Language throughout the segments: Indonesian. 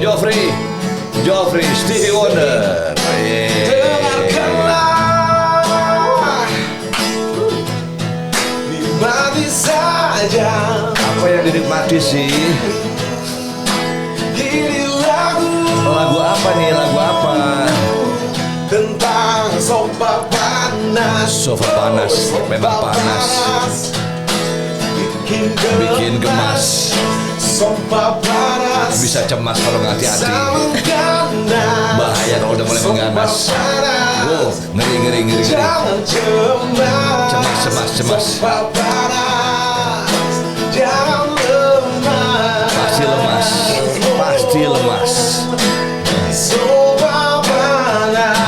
Joffrey, Stevie Wonder. Dengarkanlah nikmati saja. Apa yang dinikmati sih? Ini lagu Lagu apa? tentang sofa panas. Sofa panas, memang panas. Bikin gemas. Sofa panas. Bisa cemas kalau nggak hati-hati. Bahaya kalau udah mulai mengganas. Wow, ngeri. Jangan Cemas. Sofa panas. Jangan lemas. Pasti lemas. Sofa panas.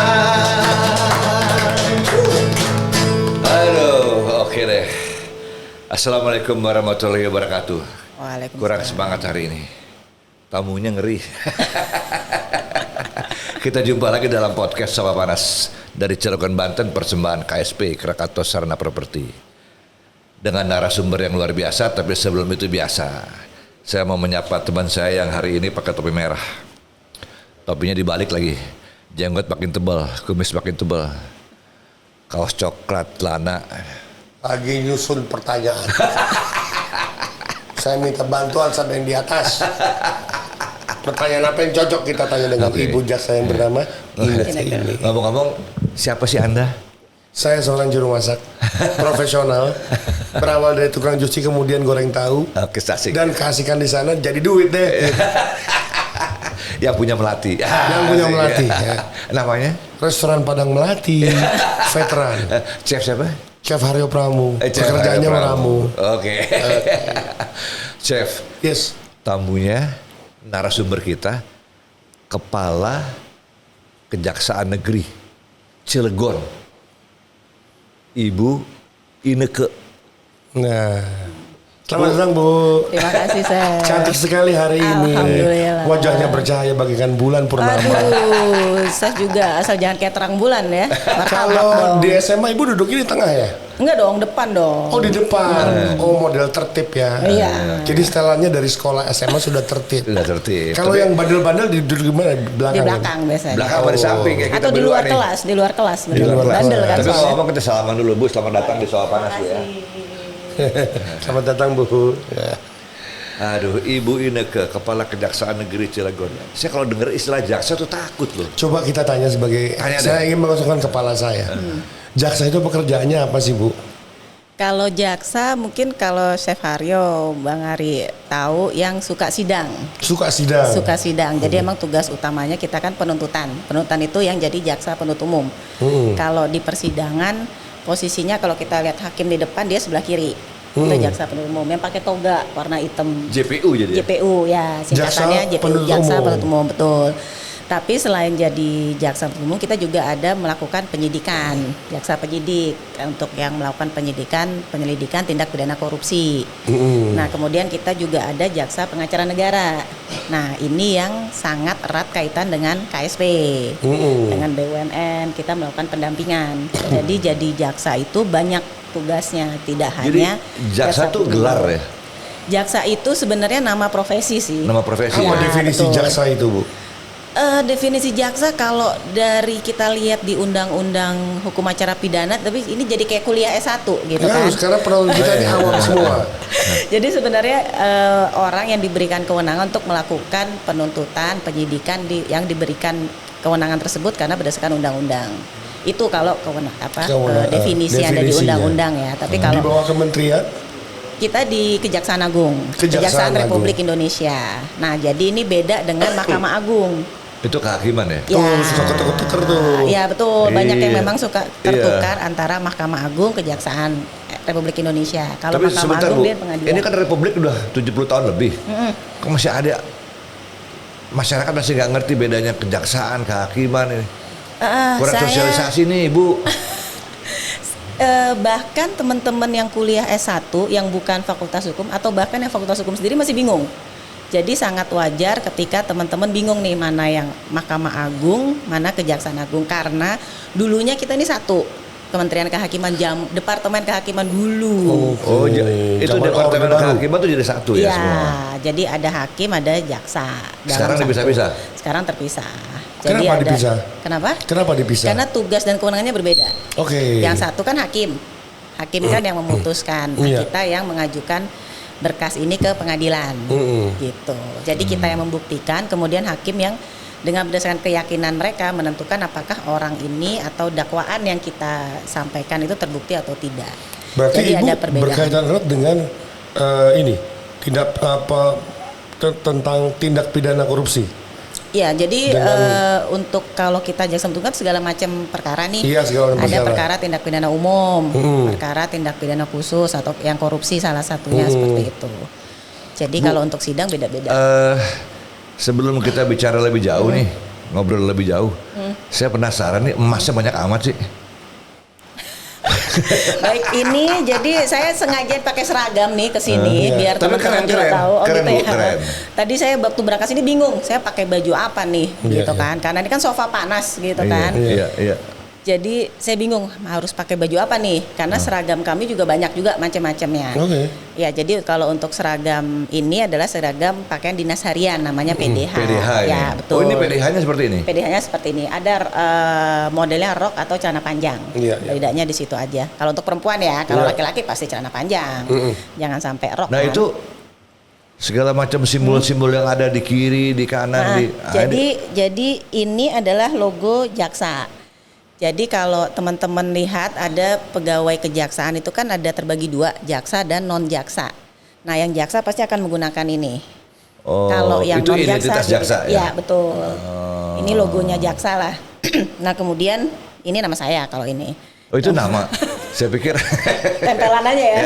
Aduh, oke deh. Assalamualaikum warahmatullahi wabarakatuh. Waalaikumsalam. Kurang semangat hari ini. Tamunya ngeri. Kita jumpa lagi dalam podcast Sofa Panas dari Cilegon, Banten, persembahan KSP Krakatau Sarana Properti. Dengan narasumber yang luar biasa, tapi sebelum itu biasa. Saya mau menyapa teman saya yang hari ini pakai topi merah. Topinya dibalik lagi. Jenggot makin tebal, kumis makin tebal. Kaos coklat, celana. Lagi nyusun pertanyaan. Saya minta bantuan sama yang di atas. Pertanyaan apa yang cocok kita tanya dengan Ibu Jaksa yang bernama ini. Ngomong-ngomong, siapa sih Anda? Saya seorang juru masak profesional, berawal dari tukang cuci kemudian goreng tahu Oke, asik. dan kasihkan di sana jadi duit deh. Yang punya Melati. Yang punya Melati. Ya. Namanya? Restoran Padang Melati, veteran. Chef siapa? Chef Haryo Pramu. Chef Pekerjaannya Haryo meramu. Oke. Chef, Yes. tamunya narasumber kita, Kepala Kejaksaan Negeri Cilegon, Ibu Ineke. Nah, selamat datang Bu. Terima kasih, Chef. Cantik sekali hari ini. Alhamdulillah. Wajahnya bercahaya bagaikan bulan purnama. Aduh, Chef juga asal jangan kayak terang bulan ya. Martabak Kalau dong. di SMA Ibu duduknya di tengah ya? Enggak dong, depan dong. Oh di depan. Oh model tertib ya. Iya. Jadi setelannya dari sekolah SMA sudah tertib. Sudah tertib. Kalau Tapi yang bandel-bandel duduk di mana? Di belakang. Di belakang biasanya. belakang apa di samping kayak kita Atau di berdua luar nih. kelas, di luar kelas. Di luar kelas. Bandel kan Tapi soalnya. ngomong kita salaman dulu Bu, selamat datang di Sofa Panas Bu ya. Selamat datang Bu. Ya. Aduh, Ibu Ineke, Kepala Kejaksaan Negeri Cilegon. Saya kalau dengar istilah jaksa tuh takut loh. Coba kita tanya sebagai, Tanya saya deh. ingin memasukkan kepala saya. Jaksa itu pekerjaannya apa sih Bu? Kalau jaksa mungkin kalau Chef Haryo, Bang Ari tahu yang suka sidang. Suka sidang. Suka sidang. Jadi emang tugas utamanya kita kan penuntutan. Penuntutan itu yang jadi jaksa penuntut umum. Kalau di persidangan posisinya kalau kita lihat hakim di depan dia sebelah kiri. Itu jaksa penuntut umum yang pakai toga warna hitam. JPU jadi ya? JPU ya, singkatannya Jaksa JPU, penuntut jaksa umum. penuntut umum, betul. Tapi selain jadi jaksa penuntut umum, kita juga ada melakukan penyidikan, jaksa penyidik untuk yang melakukan penyelidikan tindak pidana korupsi. Nah, kemudian kita juga ada jaksa pengacara negara. Nah, ini yang sangat erat kaitan dengan KSP, dengan BUMN, kita melakukan pendampingan. Jadi jaksa itu banyak tugasnya, tidak Jadi hanya jaksa tuh penuntut gelar umum. ya? Jaksa itu sebenarnya nama profesi sih. Nama profesi. Apa Ya, definisi betul. jaksa itu Bu? Definisi jaksa kalau dari kita lihat di Undang-Undang Hukum Acara Pidana, tapi ini jadi kayak kuliah S1 gitu Ya, kan. sekarang penonton kita ini awam semua. Jadi sebenarnya orang yang diberikan kewenangan untuk melakukan penuntutan, penyidikan yang diberikan kewenangan tersebut karena berdasarkan undang-undang. Itu kalau definisi yang ada di definisinya. undang-undang ya. Tapi Di kalau bawah kementerian. kita di Kejaksaan Agung, Kejaksaan Agung. Republik Indonesia. Nah, jadi ini beda dengan Mahkamah Agung. Itu kehakiman ya? Tuh suka ketukar tuh. Ya betul, banyak yang Iya. memang suka tertukar antara Mahkamah Agung, Kejaksaan Republik Indonesia. Kalau Tapi Mahkamah sebentar Agung Bu, dia pengadilan. ini kan Republik udah 70 tahun lebih. Kok masih ada masyarakat masih nggak ngerti bedanya kejaksaan, kehakiman ini. Kurang sosialisasi nih Bu. Bahkan teman-teman yang kuliah S1 yang bukan Fakultas Hukum atau bahkan yang Fakultas Hukum sendiri masih bingung. Jadi sangat wajar ketika teman-teman bingung nih mana yang Mahkamah Agung, mana Kejaksaan Agung, karena dulunya kita ini satu. Kementerian Kehakiman Departemen Kehakiman dulu. Itu Zaman departemen Orde Baru. kehakiman tuh jadi satu ya Iya, semua. jadi ada hakim, ada jaksa. dalam Sekarang satu. dipisah-pisah? Sekarang terpisah. Kenapa dipisah? Kenapa? Kenapa dipisah? Karena tugas dan kewenangannya berbeda. Oke. Yang satu kan hakim. Hakim kan yang memutuskan. Nah, Iya. kita yang mengajukan berkas ini ke pengadilan. Gitu. Jadi kita yang membuktikan, kemudian hakim yang dengan berdasarkan keyakinan mereka menentukan apakah orang ini atau dakwaan yang kita sampaikan itu terbukti atau tidak. Berarti Jadi Ibu ada perbedaan. berkaitan erat dengan ini tentang tindak pidana korupsi. Ya, jadi Dengan- untuk kalau kita jaksa penuntut umum segala macam perkara nih. Iya, segala macam ada perkara. perkara tindak pidana umum, perkara tindak pidana khusus atau yang korupsi salah satunya seperti itu. Jadi kalau untuk sidang beda-beda. Sebelum kita bicara lebih jauh nih, ngobrol lebih jauh, saya penasaran nih emasnya banyak amat sih. Baik, ini jadi saya sengaja pakai seragam nih ke sini Iya. biar Tapi teman-teman juga keren, tahu. keren, Gitu Bu, ya. keren. Tadi saya waktu berangkat sini bingung, saya pakai baju apa nih, Iya, gitu iya. kan? Karena ini kan sofa panas gitu kan. Iya. Jadi saya bingung harus pakai baju apa nih, karena seragam kami juga banyak juga macam-macamnya. Oke. Ya, jadi kalau untuk seragam ini adalah seragam pakaian dinas harian, namanya PDH. PDH ini. Ya, betul. Oh, ini PDH-nya seperti ini. PDH-nya seperti ini. Ada modelnya rok atau celana panjang. Iya, iya. Bedanya di situ aja. Kalau untuk perempuan ya, kalau Iya. laki-laki pasti celana panjang. Jangan sampai rok. Nah kan. itu segala macam simbol-simbol yang ada di kiri, di kanan, Nah, jadi ini adalah logo jaksa. Jadi kalau teman-teman lihat ada pegawai kejaksaan itu kan ada terbagi dua, jaksa dan non jaksa. Nah, yang jaksa pasti akan menggunakan ini. Kalau yang itu non jaksa, identitas jaksa ya. betul. Ini logonya jaksa lah. Nah, kemudian ini nama saya kalau ini. Oh itu nama. Saya pikir Tempelan aja ya.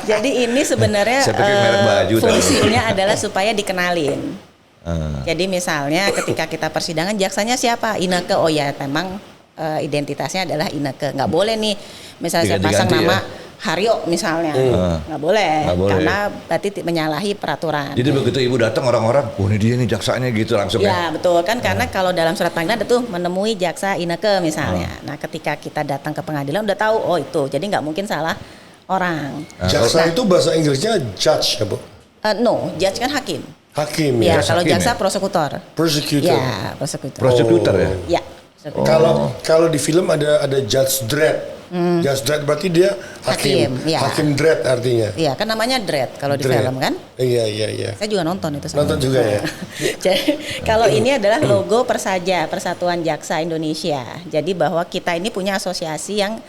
Jadi ini sebenarnya Saya pikir merek baju tadi. fungsinya adalah supaya dikenalin. Jadi misalnya ketika kita persidangan jaksanya siapa? Ineke. Oh ya, memang identitasnya adalah Ineke. Nggak boleh nih misalnya saya pasang Diganti-ganti nama ya? Haryo misalnya. Nggak boleh. Nggak boleh. Karena berarti menyalahi peraturan. jadi begitu ibu datang orang-orang, oh ini dia nih jaksanya gitu langsung ya. Ya betul kan, karena kalau dalam surat panggilan ada tuh menemui jaksa Ineke misalnya. Nah ketika kita datang ke pengadilan udah tahu oh itu, jadi nggak mungkin salah orang. Jaksa itu bahasa Inggrisnya judge ya, Bu? No, judge kan hakim. Hakim Ya, ya. kalau hakim jaksa ya? prosecutor. Prosecutor. Ya, prosecutor. Prosecutor ya. Ya. prosecutor. Kalau di film ada Judge Dredd. Judge Dredd berarti dia hakim. Hakim, ya. Hakim Dredd artinya. Iya, kan namanya Dredd kalau di Dredd. film kan. Iya. Saya juga nonton itu. Nonton juga ya. Jadi kalau ini adalah logo Persaja, Persatuan Jaksa Indonesia. Jadi bahwa kita ini punya asosiasi yang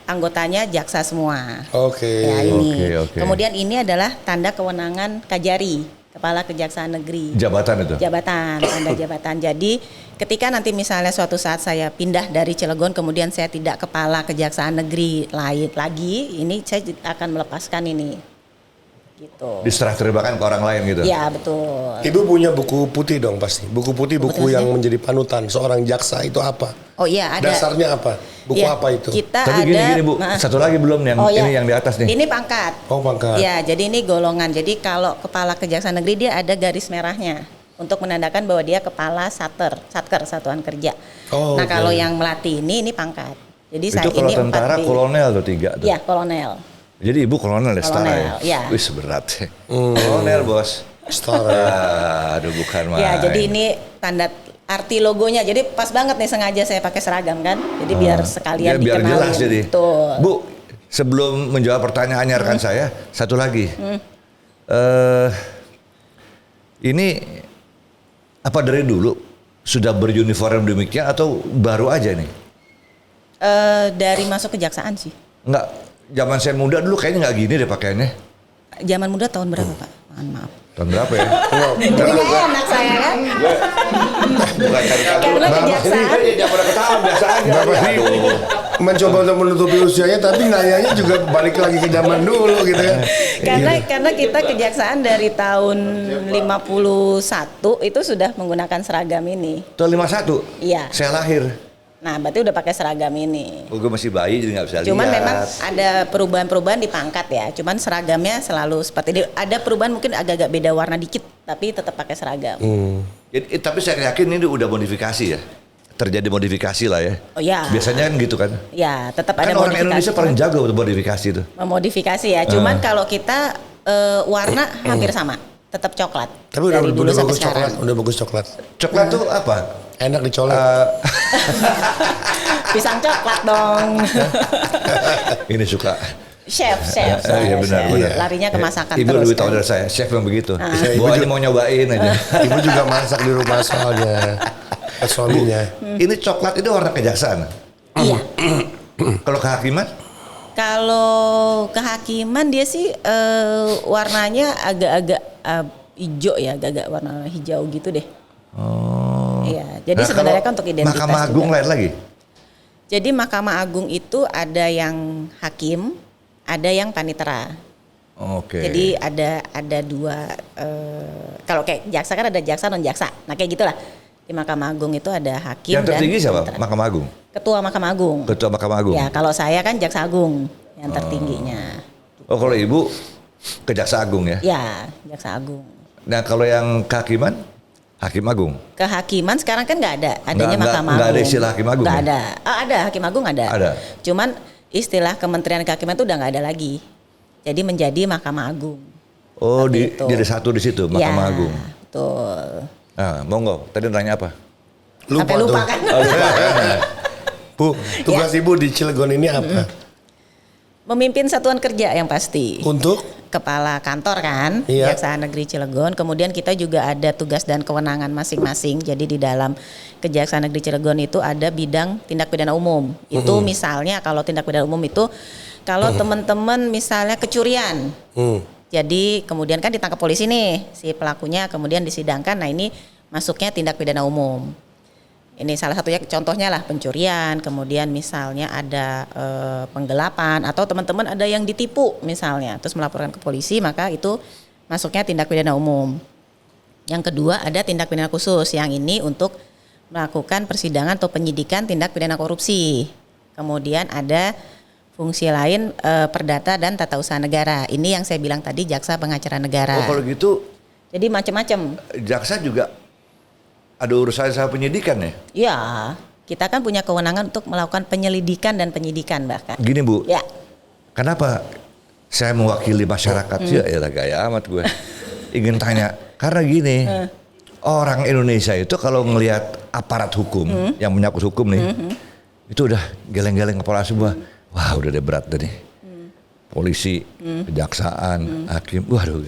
anggotanya jaksa semua. Oke. Ya ini. Oke. Kemudian ini adalah tanda kewenangan Kajari, Kepala Kejaksaan Negeri. Jabatan itu. Jabatan, tanda jabatan. Jadi ketika nanti misalnya suatu saat saya pindah dari Cilegon, kemudian saya tidak kepala kejaksaan negeri lain lagi, ini saya akan melepaskan ini, gitu. Diserah terimakan ke orang lain gitu. Ya betul. Ibu punya buku putih dong pasti. Buku putih, buku Putih yang sih. menjadi panutan seorang jaksa itu apa? Oh iya ada. Dasarnya apa? Buku Ya, apa itu? Kita Tapi ada. gini Bu, Nah, satu lagi belum yang oh, ya. ini yang di atas nih. Ini pangkat. Oh, pangkat. Ya, jadi ini golongan. Jadi kalau kepala kejaksaan negeri dia ada garis merahnya untuk menandakan bahwa dia kepala satker, satuan kerja. Oh, nah oke. kalau yang melatih ini pangkat. Jadi Itu saya kalau ini tentara 4B. kolonel tuh 3 tuh. Ya kolonel. Jadi ibu kolonel ya setara ya? Kolonel, ya. Wih seberat ya. Kolonel bos. Setara. Aduh bukan main. Ya, jadi ini tanda arti logonya. Jadi pas banget nih sengaja saya pakai seragam kan. Jadi biar sekalian Ya, biar dikenalin. jelas jadi. Betul. Bu, sebelum menjawab pertanyaannya rekan saya, satu lagi. Ini apa dari dulu sudah beruniform demikian atau baru aja nih? Dari masuk kejaksaan sih. Enggak, zaman saya muda dulu kayaknya nggak gini deh pakaiannya. Zaman muda tahun berapa Pak? Mohon maaf. Tahun berapa ya? Jadi nggak enak saya kan. Bukan cari-cari. Karena kejaksaan. Jangan pada ketawa biasa aja. Bapak ini Aduh. mencoba untuk menutupi usianya tapi nanyanya juga balik lagi ke zaman dulu gitu ya. Karena kita kejaksaan dari tahun 51 itu sudah menggunakan seragam ini. Tahun 51? Iya. Saya lahir. Nah, berarti udah pakai seragam ini. Oh, gue masih bayi jadi nggak bisa Cuman lihat. memang ada perubahan-perubahan di pangkat ya. Cuman seragamnya selalu seperti ada perubahan mungkin agak-agak beda warna dikit, tapi tetap pakai seragam. Tapi saya yakin ini udah modifikasi ya. terjadi modifikasi lah ya. Oh ya. Biasanya kan gitu kan. Ya, tetap Kan ada orang modifikasi. Indonesia paling jago untuk modifikasi itu. Memodifikasi ya. Cuman kalau kita warna hampir sama, tetap coklat. Tapi udah Dari dulu sampai bagus sekarang. coklat, udah bagus coklat. Coklat tuh apa? Enak dicolek. Pisang coklat dong. Ini suka. Chef. Iya benar. Larinya ke masakan Ibu terus. lebih tahu kan. dari saya. Chef yang begitu. Ibu Bawa aja juga- mau nyobain aja. Ibu juga masak di rumah soalnya. Suaminya. Ini coklat itu warna kejaksaan. Iya. Kalau kehakiman? Kalau kehakiman dia sih warnanya agak-agak hijau ya, agak-agak warna hijau gitu deh. Oh. Iya. Jadi Nah, sebenarnya kalau kan untuk identitas Mahkamah Agung juga. lain lagi. Jadi Mahkamah Agung itu ada yang hakim, ada yang panitera. Oke. Jadi ada dua. Kalau kayak jaksa kan ada jaksa non jaksa. Nah kayak gitulah. Di Mahkamah Agung itu ada hakim Yang tertinggi dan siapa? panitera. Mahkamah Agung. Ketua Mahkamah Agung. Ketua Mahkamah Agung. Ya kalau saya kan jaksa agung yang tertingginya. Oh kalau ibu Kejaksa Agung ya. Ya jaksa agung. Nah kalau yang kehakiman Hakim Agung. Kehakiman sekarang kan nggak ada, adanya Nggak- Mahkamah nggak Agung. ada istilah Hakim Agung Nggak ya? ada. Ada Hakim Agung ada. Ada. Cuman istilah Kementerian Kehakiman itu udah nggak ada lagi. Jadi menjadi Mahkamah Agung. Oh Seperti itu. jadi satu di situ Mahkamah Ya, Agung. Betul. Nah monggo. Tadi nanya apa? Sampai lupa kan? Oh, lupa. Bu, tugas Ibu di Cilegon ini apa? Memimpin satuan kerja yang pasti. Untuk Kepala kantor kan, Iya. Kejaksaan Negeri Cilegon. Kemudian kita juga ada tugas dan kewenangan masing-masing. Jadi di dalam Kejaksaan Negeri Cilegon itu ada bidang tindak pidana umum. Itu misalnya kalau tindak pidana umum itu kalau teman-teman misalnya kecurian. Jadi kemudian kan ditangkap polisi nih si pelakunya, kemudian disidangkan. Nah ini masuknya tindak pidana umum. Ini salah satunya contohnya lah pencurian, kemudian misalnya ada penggelapan atau teman-teman ada yang ditipu misalnya, terus melaporkan ke polisi, maka itu masuknya tindak pidana umum. Yang kedua ada tindak pidana khusus, yang ini untuk melakukan persidangan atau penyidikan tindak pidana korupsi. Kemudian ada fungsi lain perdata dan tata usaha negara. Ini yang saya bilang tadi jaksa pengacara negara. Oh kalau gitu Jadi macam-macam. jaksa juga ada urusan sama penyidikan ya? Ya, kita kan punya kewenangan untuk melakukan penyelidikan dan penyidikan bahkan. Gini Bu, Ya, kenapa saya mewakili masyarakat? Ya elah gaya amat gue. Ingin tanya, karena gini, orang Indonesia itu kalau ngelihat aparat hukum yang menyangkut hukum nih, itu udah geleng-geleng kepala semua. Wah udah deh berat deh nih. Polisi, kejaksaan, hakim, waduh.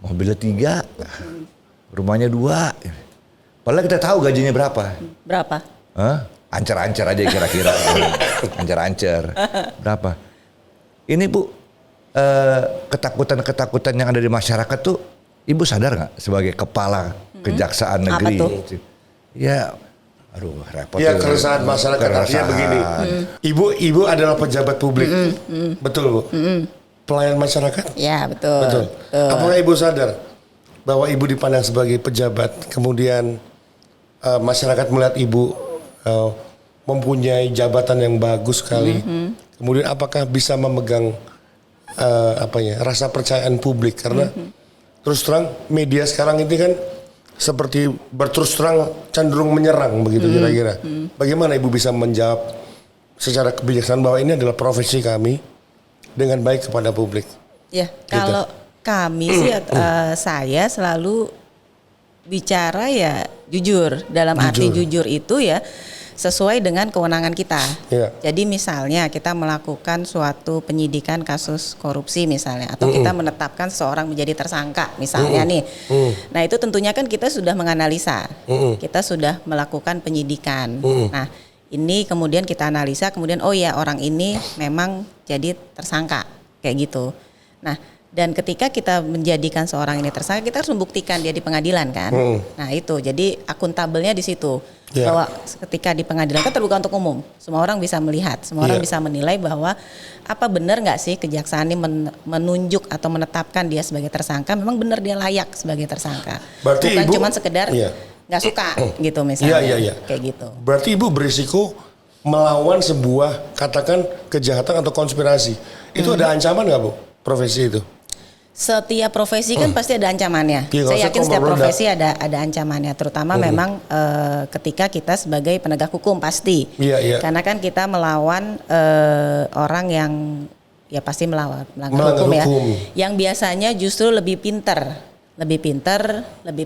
Mobilnya 3, rumahnya 2. Padahal kita tahu gajinya berapa. berapa? Hah? Ancer-ancer aja kira-kira. Ancer-ancer. Berapa? Ini Bu, ketakutan-ketakutan yang ada di masyarakat tuh, Ibu sadar nggak sebagai kepala kejaksaan Apa negeri? tuh? Ya, aduh repot. ya tuh. keresahan masyarakat artinya Keresahan. begini. Ibu adalah pejabat publik. Betul Bu? Pelayan masyarakat? Ya, betul. Betul. Apakah Ibu sadar bahwa Ibu dipandang sebagai pejabat, kemudian masyarakat melihat Ibu mempunyai jabatan yang bagus sekali, kemudian apakah bisa memegang rasa percayaan publik? Karena terus terang media sekarang ini kan seperti berterus terang cenderung menyerang begitu kira-kira. Bagaimana Ibu bisa menjawab secara kebijaksanaan bahwa ini adalah profesi kami dengan baik kepada publik? Ya, kalau kami sih saya selalu bicara ya jujur. Dalam arti jujur itu ya sesuai dengan kewenangan kita. Iya. Jadi misalnya kita melakukan suatu penyidikan kasus korupsi misalnya, atau kita menetapkan seseorang menjadi tersangka misalnya nih. Nah itu tentunya kan kita sudah menganalisa, kita sudah melakukan penyidikan. Nah ini kemudian kita analisa, kemudian oh ya orang ini memang jadi tersangka kayak gitu. Nah dan ketika kita menjadikan seorang ini tersangka, kita harus membuktikan dia di pengadilan kan. Nah itu, jadi akuntabelnya di situ. Yeah. Bahwa ketika di pengadilan kan terbuka untuk umum, semua orang bisa melihat, semua orang Yeah. bisa menilai bahwa apa benar nggak sih kejaksaan ini menunjuk atau menetapkan dia sebagai tersangka, memang benar dia layak sebagai tersangka. Berarti bukan Ibu- cuma sekedar Iya. nggak suka gitu misalnya, Iya. kayak gitu. Berarti Ibu berisiko melawan sebuah katakan kejahatan atau konspirasi. Itu ada ancaman nggak Bu profesi itu? Setiap profesi kan pasti ada ancamannya. Iya, Saya yakin setiap meledak. profesi ada ancamannya, terutama memang ketika kita sebagai penegak hukum pasti. Iya, iya. Karena kan kita melawan orang yang ya pasti melanggar Melanggar hukum ya. hukum. Yang biasanya justru lebih pinter, lebih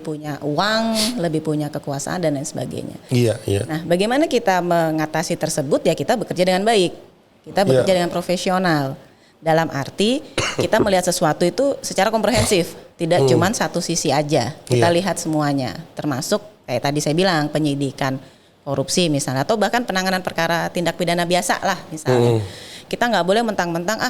punya uang, lebih punya kekuasaan dan lain sebagainya. Iya, iya. Nah, bagaimana kita mengatasi tersebut? Ya kita bekerja dengan baik, kita bekerja dengan profesional. Dalam arti kita melihat sesuatu itu secara komprehensif, tidak cuma satu sisi aja. Kita lihat semuanya, termasuk kayak tadi saya bilang penyidikan korupsi misalnya, atau bahkan penanganan perkara tindak pidana biasa lah misalnya. Kita nggak boleh mentang-mentang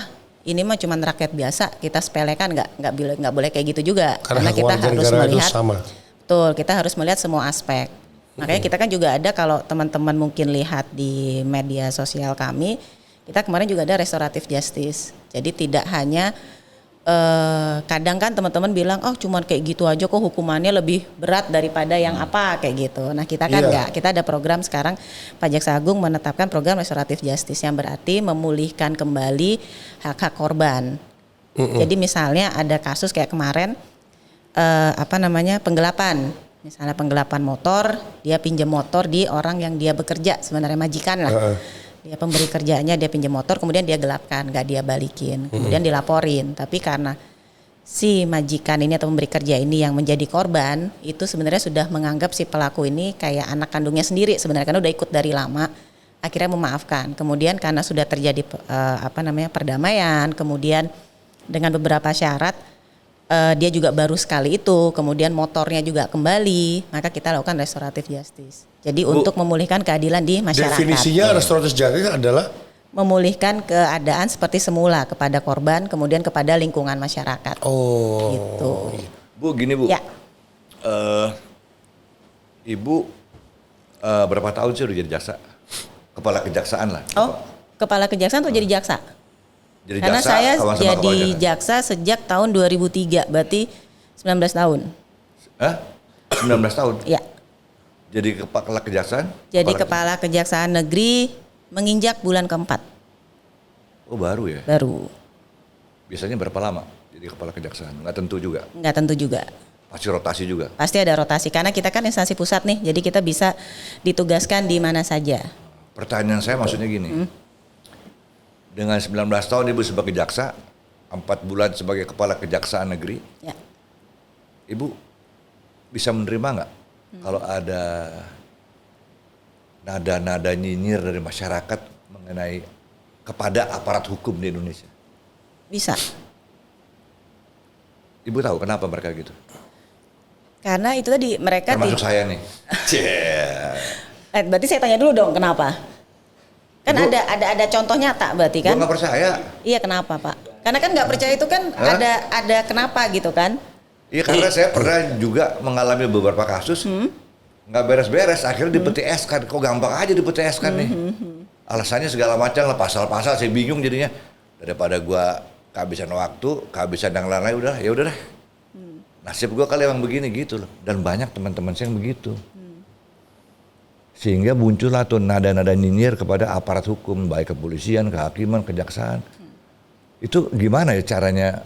ini mah cuma rakyat biasa, kita sepelekan, nggak boleh kayak gitu juga. Karena kita warga harus negara itu melihat, sama. betul, kita harus melihat semua aspek. Makanya kita kan juga ada, kalau teman-teman mungkin lihat di media sosial kami, kita kemarin juga ada restoratif justice. Jadi tidak hanya kadang kan teman-teman bilang, oh cuman kayak gitu aja kok hukumannya lebih berat daripada yang apa kayak gitu. Nah kita kan enggak, kita ada program sekarang, Pak Jaksa Agung menetapkan program restoratif justice yang berarti memulihkan kembali hak-hak korban. Jadi misalnya ada kasus kayak kemarin penggelapan. Misalnya penggelapan motor, dia pinjam motor di orang yang dia bekerja, sebenarnya majikan lah. Dia pemberi kerjanya, dia pinjam motor, kemudian dia gelapkan, gak dia balikin, kemudian dilaporin. Tapi karena si majikan ini atau pemberi kerja ini yang menjadi korban, itu sebenarnya sudah menganggap si pelaku ini kayak anak kandungnya sendiri sebenarnya, karena udah ikut dari lama, akhirnya memaafkan. Kemudian karena sudah terjadi perdamaian, kemudian dengan beberapa syarat, dia juga baru sekali itu, kemudian motornya juga kembali, maka kita lakukan restoratif justice. Jadi untuk memulihkan keadilan di masyarakat. Definisinya restoratif justice adalah memulihkan keadaan seperti semula kepada korban, kemudian kepada lingkungan masyarakat. Gitu. Bu, gini Bu. Ya. Ibu berapa tahun sih udah jadi jaksa? Kepala kejaksaan lah. Oh, kepala kejaksaan atau jadi jaksa? Jadi Karena jaksa, saya kawan sama jadi kepala jaksa sejak tahun 2003, berarti 19 tahun. Hah? 19 tahun? Ya. Jadi kepala kejaksaan? Jadi kepala kejaksaan negeri menginjak bulan keempat. Oh baru ya? Baru. Biasanya berapa lama jadi kepala kejaksaan? Nggak tentu juga? Nggak tentu juga. Pasti rotasi juga? Pasti ada rotasi, karena kita kan instansi pusat nih, jadi kita bisa ditugaskan di mana saja. Pertanyaan saya maksudnya gini. Dengan 19 tahun Ibu sebagai jaksa, 4 bulan sebagai kepala kejaksaan negeri, Ya. Ibu bisa menerima nggak kalau ada nada-nada nyinyir dari masyarakat mengenai kepada aparat hukum di Indonesia? Bisa. Ibu tahu kenapa mereka gitu? Karena itu tadi mereka Termasuk saya nih. berarti saya tanya dulu dong kenapa? Kan Ibu, ada contoh nyata berarti kan? Gue nggak percaya. Iya, kenapa Pak? Karena kan nggak percaya itu kan ada kenapa gitu kan? Iya karena saya pernah juga mengalami beberapa kasus nggak beres-beres, akhirnya di-PTS-kan. Kok gampang aja di-PTS-kan nih? Alasannya segala macam lah, pasal-pasal, saya bingung jadinya. Daripada gua kehabisan waktu, kehabisan yang lain-lain, udah ya udah deh. Nasib gua kali emang begini gitu loh. Dan banyak teman-teman saya yang begitu. Sehingga muncullah tuh nada-nada nyinyir kepada aparat hukum, baik kepolisian, kehakiman, kejaksaan. Itu gimana ya caranya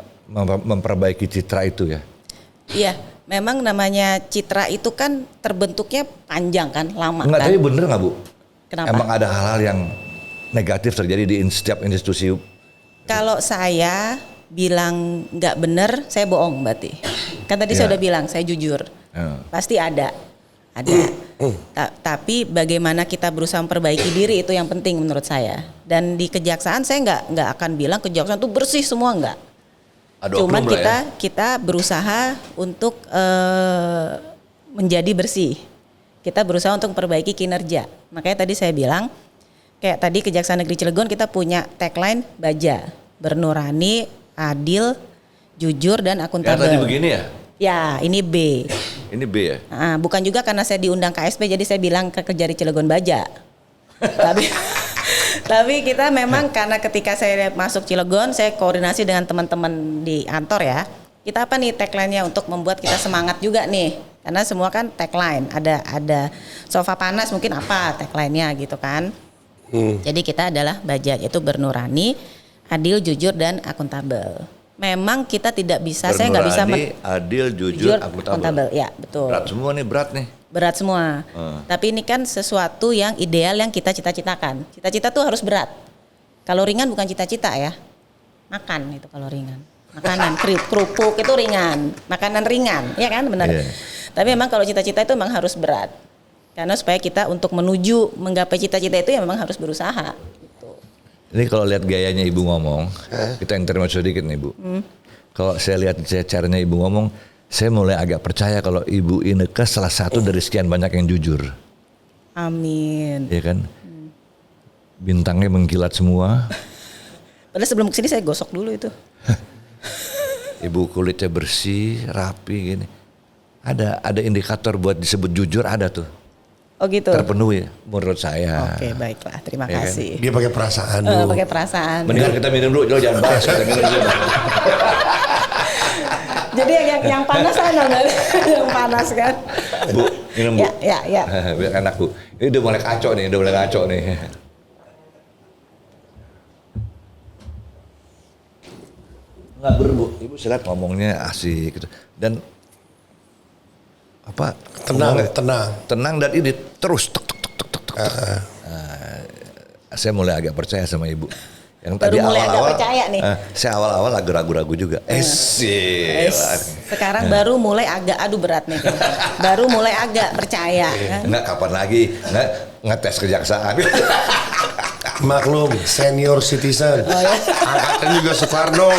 memperbaiki citra itu ya? Iya, memang namanya citra itu kan terbentuknya panjang kan, lama Enggak, kan? tapi bener nggak Bu? Kenapa? Emang ada hal-hal yang negatif terjadi di setiap institusi? Kalau saya bilang nggak bener, saya bohong berarti. Kan tadi saya udah bilang, saya jujur. Pasti ada. Tapi bagaimana kita berusaha memperbaiki diri itu yang penting menurut saya. Dan di kejaksaan saya nggak akan bilang kejaksaan itu bersih semua, nggak. Cuman kita berusaha untuk menjadi bersih. Kita berusaha untuk memperbaiki kinerja. Makanya tadi saya bilang, kayak tadi Kejaksaan Negeri Cilegon kita punya tagline baja, bernurani, adil, jujur dan akuntabel. Yang tadi begini ya? Ya, ini B. Ini B ya? Bukan juga karena saya diundang KSP jadi saya bilang ke Kejari Cilegon baja. Tapi kita memang karena ketika saya masuk Cilegon, saya koordinasi dengan teman-teman di kantor ya. Kita apa nih tagline-nya untuk membuat kita semangat juga nih. Karena semua kan tagline, ada sofa panas mungkin apa tagline-nya gitu kan. Jadi kita adalah baja, yaitu bernurani, adil, jujur dan akuntabel. memang kita tidak bisa, saya nggak bisa Berani, adil, jujur, akuntabel. Ya betul. Berat semua nih, berat nih. Berat semua. Tapi ini kan sesuatu yang ideal yang kita cita-citakan. Cita-cita tuh harus berat. Kalau ringan bukan cita-cita ya. Makan itu kalau ringan. Makanan kerupuk itu ringan. Makanan ringan, ya kan benar. Yeah. Tapi memang kalau cita-cita itu memang harus berat. Karena supaya kita untuk menuju menggapai cita-cita itu ya memang harus berusaha. Gitu. Ini kalau lihat gayanya Ibu ngomong, kita intermezzo sedikit nih Bu. Kalau saya lihat caranya Ibu ngomong, saya mulai agak percaya kalau Ibu Ineke salah satu dari sekian banyak yang jujur. Amin. Ya kan? Bintangnya mengkilat semua. Padahal sebelum kesini saya gosok dulu itu. Ibu kulitnya bersih, rapi gini. Ada indikator buat disebut jujur, ada tuh. Oh gitu. Terpenuhi menurut saya. Oke, baiklah. Terima Ya kan? kasih. Dia pakai perasaan dulu. Pakai perasaan. Mendingan kita minum dulu, jangan bahas. Kita minum dulu. Jadi yang panas sana kan? Yang panas kan? Bu, minum Bu. Ya. Biar enak Bu. Ini udah mulai kacau nih, Nggak Bu, Ibu saya lihat ngomongnya asik gitu. Dan apa? Tenang dan ini terus tek. Saya mulai agak percaya sama Ibu. Yang tadi Baru mulai agak awal-awal percaya nih. Saya awal-awal agak ragu-ragu juga. Sekarang baru mulai agak berat nih. Baru mulai agak percaya. Kan? Enggak, kapan lagi ngetes kejaksaan. Maklum, senior citizen. Angkatan juga Soekarno.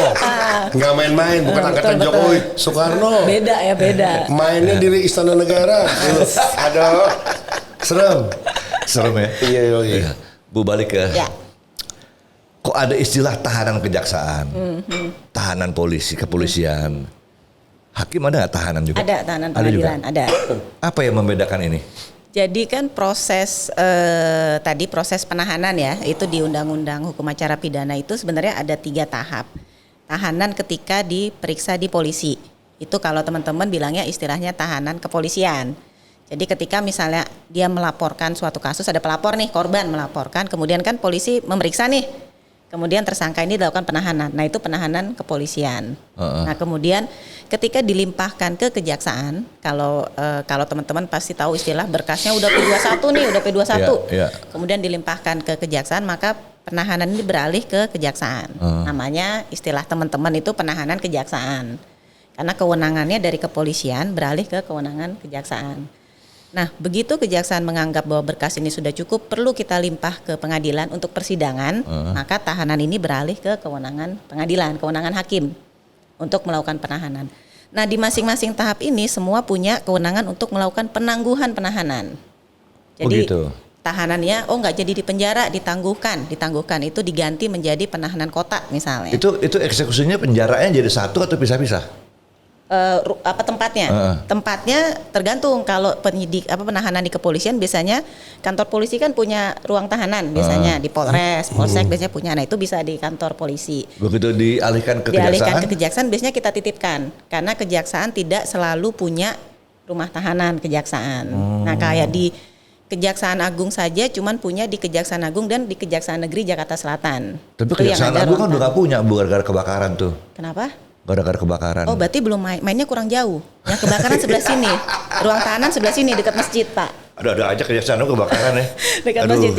Nggak main-main, bukan angkatan betul. Jokowi. Soekarno. Beda ya, beda. Mainnya di Istana Negara. Aduh, serem ya? Iya. Bu, balik ke... Ya. Kok ada istilah tahanan kejaksaan, tahanan polisi, kepolisian. Hakim ada nggak tahanan juga? Ada tahanan pengadilan, ada. Apa yang membedakan ini? Jadi kan proses tadi proses penahanan ya, itu di Undang-Undang Hukum Acara Pidana itu sebenarnya ada 3 tahap. Tahanan ketika diperiksa di polisi, itu kalau teman-teman bilangnya istilahnya tahanan kepolisian. Jadi ketika misalnya dia melaporkan suatu kasus, ada pelapor nih, korban melaporkan, kemudian kan polisi memeriksa nih. Kemudian tersangka ini dilakukan penahanan. Nah, itu penahanan kepolisian. Nah, kemudian ketika dilimpahkan ke kejaksaan, kalau teman-teman pasti tahu istilah berkasnya udah P21 nih, udah P21. Yeah. Kemudian dilimpahkan ke kejaksaan, maka penahanan ini beralih ke kejaksaan. Namanya istilah teman-teman itu penahanan kejaksaan. Karena kewenangannya dari kepolisian beralih ke kewenangan kejaksaan. Nah, begitu kejaksaan menganggap bahwa berkas ini sudah cukup, perlu kita limpah ke pengadilan untuk persidangan, maka tahanan ini beralih ke kewenangan pengadilan, kewenangan hakim untuk melakukan penahanan. Nah, di masing-masing tahap ini semua punya kewenangan untuk melakukan penangguhan penahanan. Jadi tahanannya nggak jadi di penjara, ditangguhkan itu diganti menjadi penahanan kota misalnya. Itu eksekusinya penjaranya jadi satu atau pisah-pisah? Tempatnya? Tempatnya tergantung. Kalau penahanan di kepolisian biasanya kantor polisi kan punya ruang tahanan biasanya di Polres, Polsek biasanya punya. Nah, itu bisa di kantor polisi. Begitu dialihkan ke kejaksaan? Dialihkan ke kejaksaan biasanya kita titipkan karena kejaksaan tidak selalu punya rumah tahanan kejaksaan. Nah, kayak di Kejaksaan Agung saja cuman punya di Kejaksaan Agung dan di Kejaksaan Negeri Jakarta Selatan. Tapi Kejaksaan Agung kan udah gak punya gara-gara kebakaran tuh. Kenapa? Gara-gara kebakaran. Oh, berarti belum mainnya kurang jauh. Yang kebakaran sebelah sini. Ruang tahanan sebelah sini dekat masjid, Pak. Ada aja Kejaksaan Agung kebakaran ya. Dekat masjid.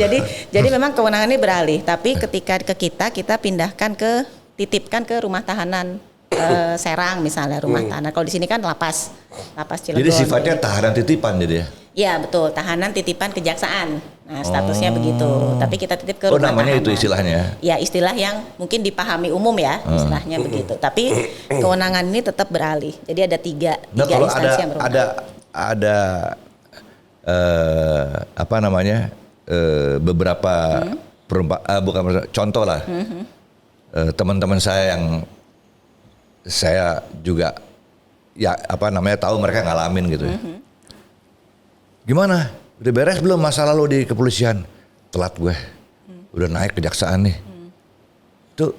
Jadi memang kewenangannya beralih, tapi ketika ke kita titipkan ke rumah tahanan Serang misalnya, rumah tahanan. Kalau di sini kan lapas Cilegon. Jadi sifatnya tahanan titipan jadi ya? Iya betul, tahanan titipan kejaksaan. Nah, statusnya begitu. Tapi kita titip ke rumah namanya tahanan. itu istilahnya? Ya, istilah yang mungkin dipahami umum ya, istilahnya begitu. Tapi kewenangan ini tetap beralih. Jadi ada tiga instansi yang berwenang. Beberapa contoh lah. Teman-teman saya yang saya juga tahu mereka ngalamin gitu. Gimana? Udah beres belum masa lalu di kepolisian? Telat gue. Udah naik kejaksaan nih. Itu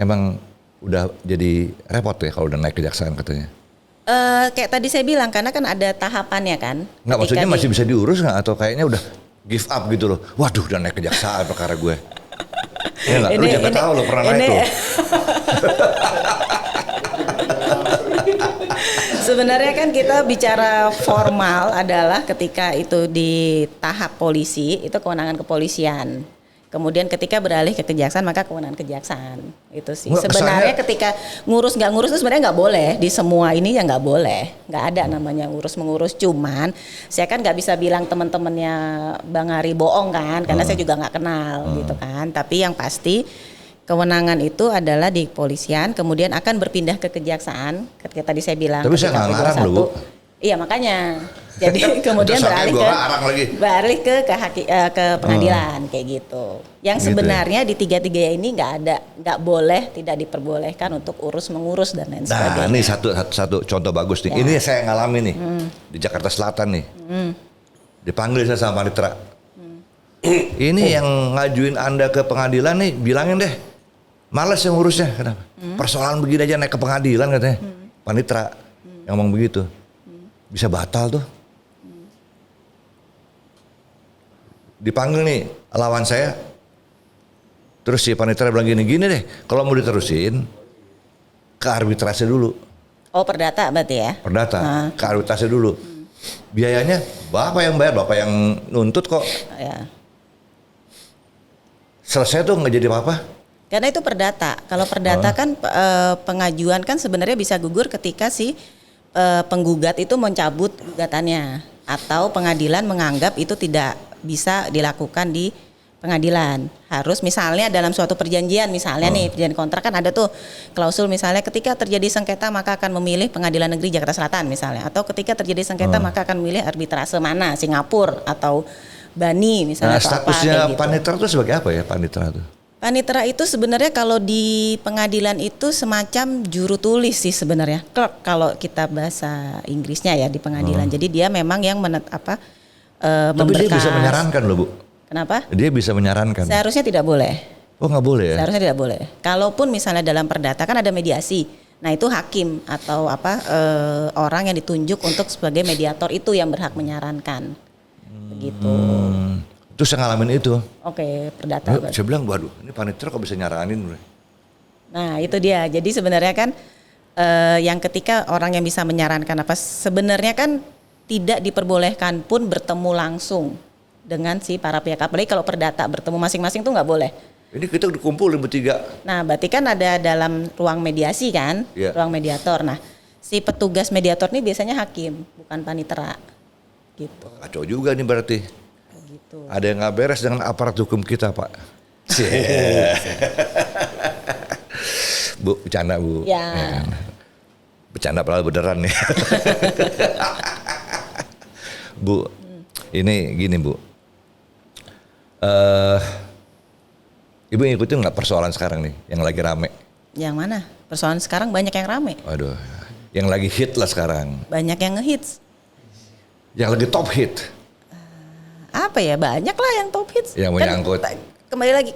emang udah jadi repot ya kalau udah naik kejaksaan katanya. Kayak tadi saya bilang, karena kan ada tahapannya kan. Nggak, maksudnya masih bisa diurus nggak? Atau kayaknya udah give up gitu loh. Waduh, udah naik kejaksaan perkara gue. Ya nggak? Lu jangan tahu lo pernah naik lo. Sebenarnya kan kita bicara formal adalah ketika itu di tahap polisi itu kewenangan kepolisian. Kemudian ketika beralih ke kejaksaan maka kewenangan kejaksaan. Itu sih. Nggak, Sebenarnya kesannya- ketika ngurus nggak ngurus itu sebenarnya nggak boleh di semua ini ya nggak boleh. Nggak ada namanya ngurus mengurus. Cuman saya kan nggak bisa bilang teman-temannya Bang Ari bohong kan karena saya juga nggak kenal gitu kan. Tapi yang pasti kewenangan itu adalah di kepolisian, kemudian akan berpindah ke kejaksaan. Ketika tadi saya bilang. Tapi saya ketika nggak ngarang loh, Bu. Iya makanya. Jadi kemudian Terus sampai beralih gua ke ngarang lagi. beralih ke pengadilan kayak gitu. Yang Gitu sebenarnya di tiga-tiga ini nggak boleh, tidak diperbolehkan untuk urus mengurus dan lain Nah, sebagainya. ini satu contoh bagus nih. Ya. Ini saya ngalami nih di Jakarta Selatan nih. Dipanggil saya sama panitera. Ini yang ngajuin Anda ke pengadilan nih, bilangin deh. Males yang ngurusnya. Kenapa? Persoalan begini aja naik ke pengadilan katanya. Panitera yang ngomong begitu. Bisa batal tuh. Dipanggil nih lawan saya. Terus si panitera bilang gini deh. Kalau mau diterusin ke arbitrase dulu. Oh perdata berarti ya? Perdata, ke arbitrase dulu. Biayanya bapak yang bayar, bapak yang nuntut kok. Ya. Selesai tuh nggak jadi apa-apa. Karena itu perdata. Kalau perdata kan pengajuan kan sebenarnya bisa gugur ketika si penggugat itu mencabut gugatannya atau pengadilan menganggap itu tidak bisa dilakukan di pengadilan. Harus misalnya dalam suatu perjanjian misalnya nih perjanjian kontrak kan ada tuh klausul misalnya ketika terjadi sengketa maka akan memilih Pengadilan Negeri Jakarta Selatan misalnya atau ketika terjadi sengketa maka akan memilih arbitrase mana Singapura atau Bani misalnya Nah, atau apa statusnya kayak gitu. panitera tuh sebagai apa ya panitera tuh? Panitera itu sebenarnya kalau di pengadilan itu semacam juru tulis sih sebenarnya. Kalau kita bahasa Inggrisnya ya di pengadilan. Jadi dia memang yang Tapi memberkas. dia bisa menyarankan loh Bu. Kenapa? Dia bisa menyarankan. Seharusnya tidak boleh. Oh nggak boleh ya? Seharusnya tidak boleh. Kalaupun misalnya dalam perdata kan ada mediasi. Nah itu hakim atau orang yang ditunjuk untuk sebagai mediator itu yang berhak menyarankan. Begitu. Terus saya ngalamin itu. Oke, perdata. Saya berarti. bilang, waduh ini panitera kok bisa nyaranin. Nah itu dia. Jadi sebenarnya kan yang ketika orang yang bisa menyarankan apa sebenarnya kan tidak diperbolehkan pun bertemu langsung dengan si para pihak. Apalagi kalau perdata bertemu masing-masing tuh nggak boleh. Ini kita dikumpulin bertiga. Nah berarti kan ada dalam ruang mediasi kan, Iya. ruang mediator. Nah si petugas mediator ini biasanya hakim bukan panitera. Gitu. Kacau juga nih berarti. Gitu. Ada yang nggak beres dengan aparat hukum kita Pak. Bu, bercanda Bu. Ya. Bercanda padahal beneran nih. Bu, ini gini Bu. Ibu ngikutin nggak persoalan sekarang nih yang lagi rame? Yang mana? Persoalan sekarang banyak yang rame, Waduh, yang lagi hit lah sekarang. banyak yang ngehits. Yang lagi top hit. Apa ya banyak lah yang top hits. Yang menyangkut. Kembali lagi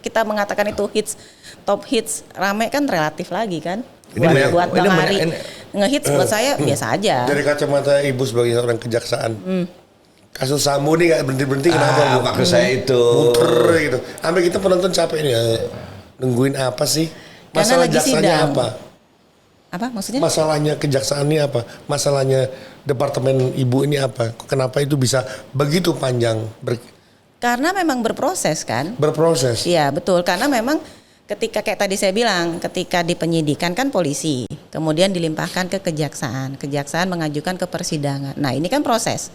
kita mengatakan itu hits, top hits rame kan relatif lagi kan. Ini Buat, banyak- buat ini Bang banyak- Ari ini- ngehits buat saya biasa aja. Dari kacamata ibu sebagai orang kejaksaan, kasus Sambo ini nggak berhenti kenapa Bu? Maksud saya itu. Muter gitu. Sampai kita penonton capek nih. Nungguin apa sih? Karena Masalah lagi jaksanya sidang. apa? Apa maksudnya? Masalahnya kejaksaan ini apa? Masalahnya departemen ibu ini apa? Kenapa itu bisa begitu panjang Karena memang berproses kan. berproses? Iya betul karena memang ketika kayak tadi saya bilang ketika di penyidikan kan polisi kemudian dilimpahkan ke kejaksaan, kejaksaan mengajukan ke persidangan. Nah ini kan proses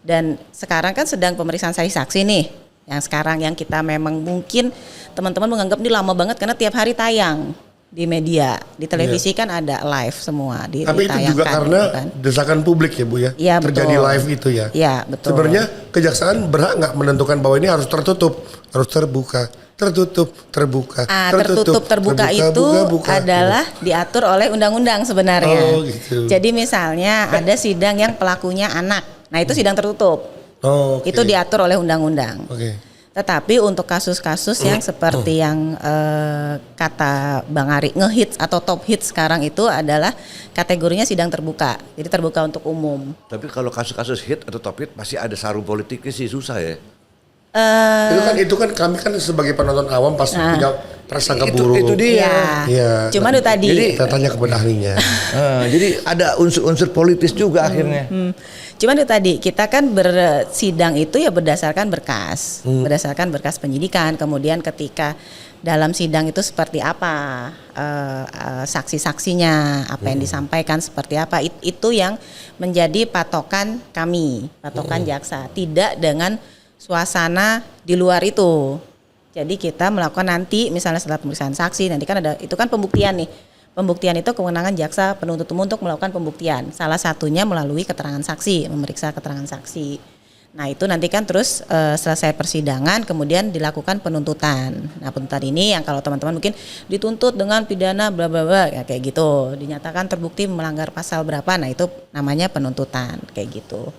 dan sekarang kan sedang pemeriksaan saksi nih yang sekarang yang kita memang mungkin teman-teman menganggap ini lama banget karena tiap hari tayang di media di televisi kan ada live semua Tapi itu juga ditayangkan, karena gitu kan. desakan publik ya Bu ya? Iya, Terjadi betul. live itu ya? Iya betul. Sebenarnya kejaksaan berhak nggak menentukan bahwa ini harus tertutup, harus terbuka, tertutup, terbuka, Tertutup terbuka itu buka. adalah diatur oleh undang-undang sebenarnya. Oh, gitu. Jadi misalnya ada sidang yang pelakunya anak, nah itu sidang tertutup. Oh, oke. Itu diatur oleh undang-undang. Oke. Tetapi untuk kasus-kasus yang seperti yang kata Bang Ari ngehits atau top hits sekarang itu adalah kategorinya sidang terbuka. Jadi terbuka untuk umum. Tapi kalau kasus-kasus hit atau top hit masih ada sarung politiknya sih susah ya. Itu kan kami kan sebagai penonton awam pas prasangka buruk. Itu dia. Iya. Cuma itu tadi. Jadi Kita tanya kepada ahlinya. jadi ada unsur-unsur politis juga akhirnya. Cuman itu tadi kita kan bersidang itu ya berdasarkan berkas, berdasarkan berkas penyidikan. Kemudian ketika dalam sidang itu seperti apa saksi-saksinya, apa yang disampaikan seperti apa, itu yang menjadi patokan kami, patokan jaksa. Tidak dengan suasana di luar itu. Jadi kita melakukan nanti misalnya setelah pemeriksaan saksi, nanti kan ada itu kan pembuktian nih. Pembuktian itu kewenangan jaksa penuntut umum untuk melakukan pembuktian. Salah satunya melalui keterangan saksi, memeriksa keterangan saksi. Nah itu nanti kan terus selesai persidangan kemudian dilakukan penuntutan. Nah penuntutan ini yang kalau teman-teman mungkin dituntut dengan pidana bla bla bla ya, kayak gitu. Dinyatakan terbukti melanggar pasal berapa, nah itu namanya penuntutan kayak gitu.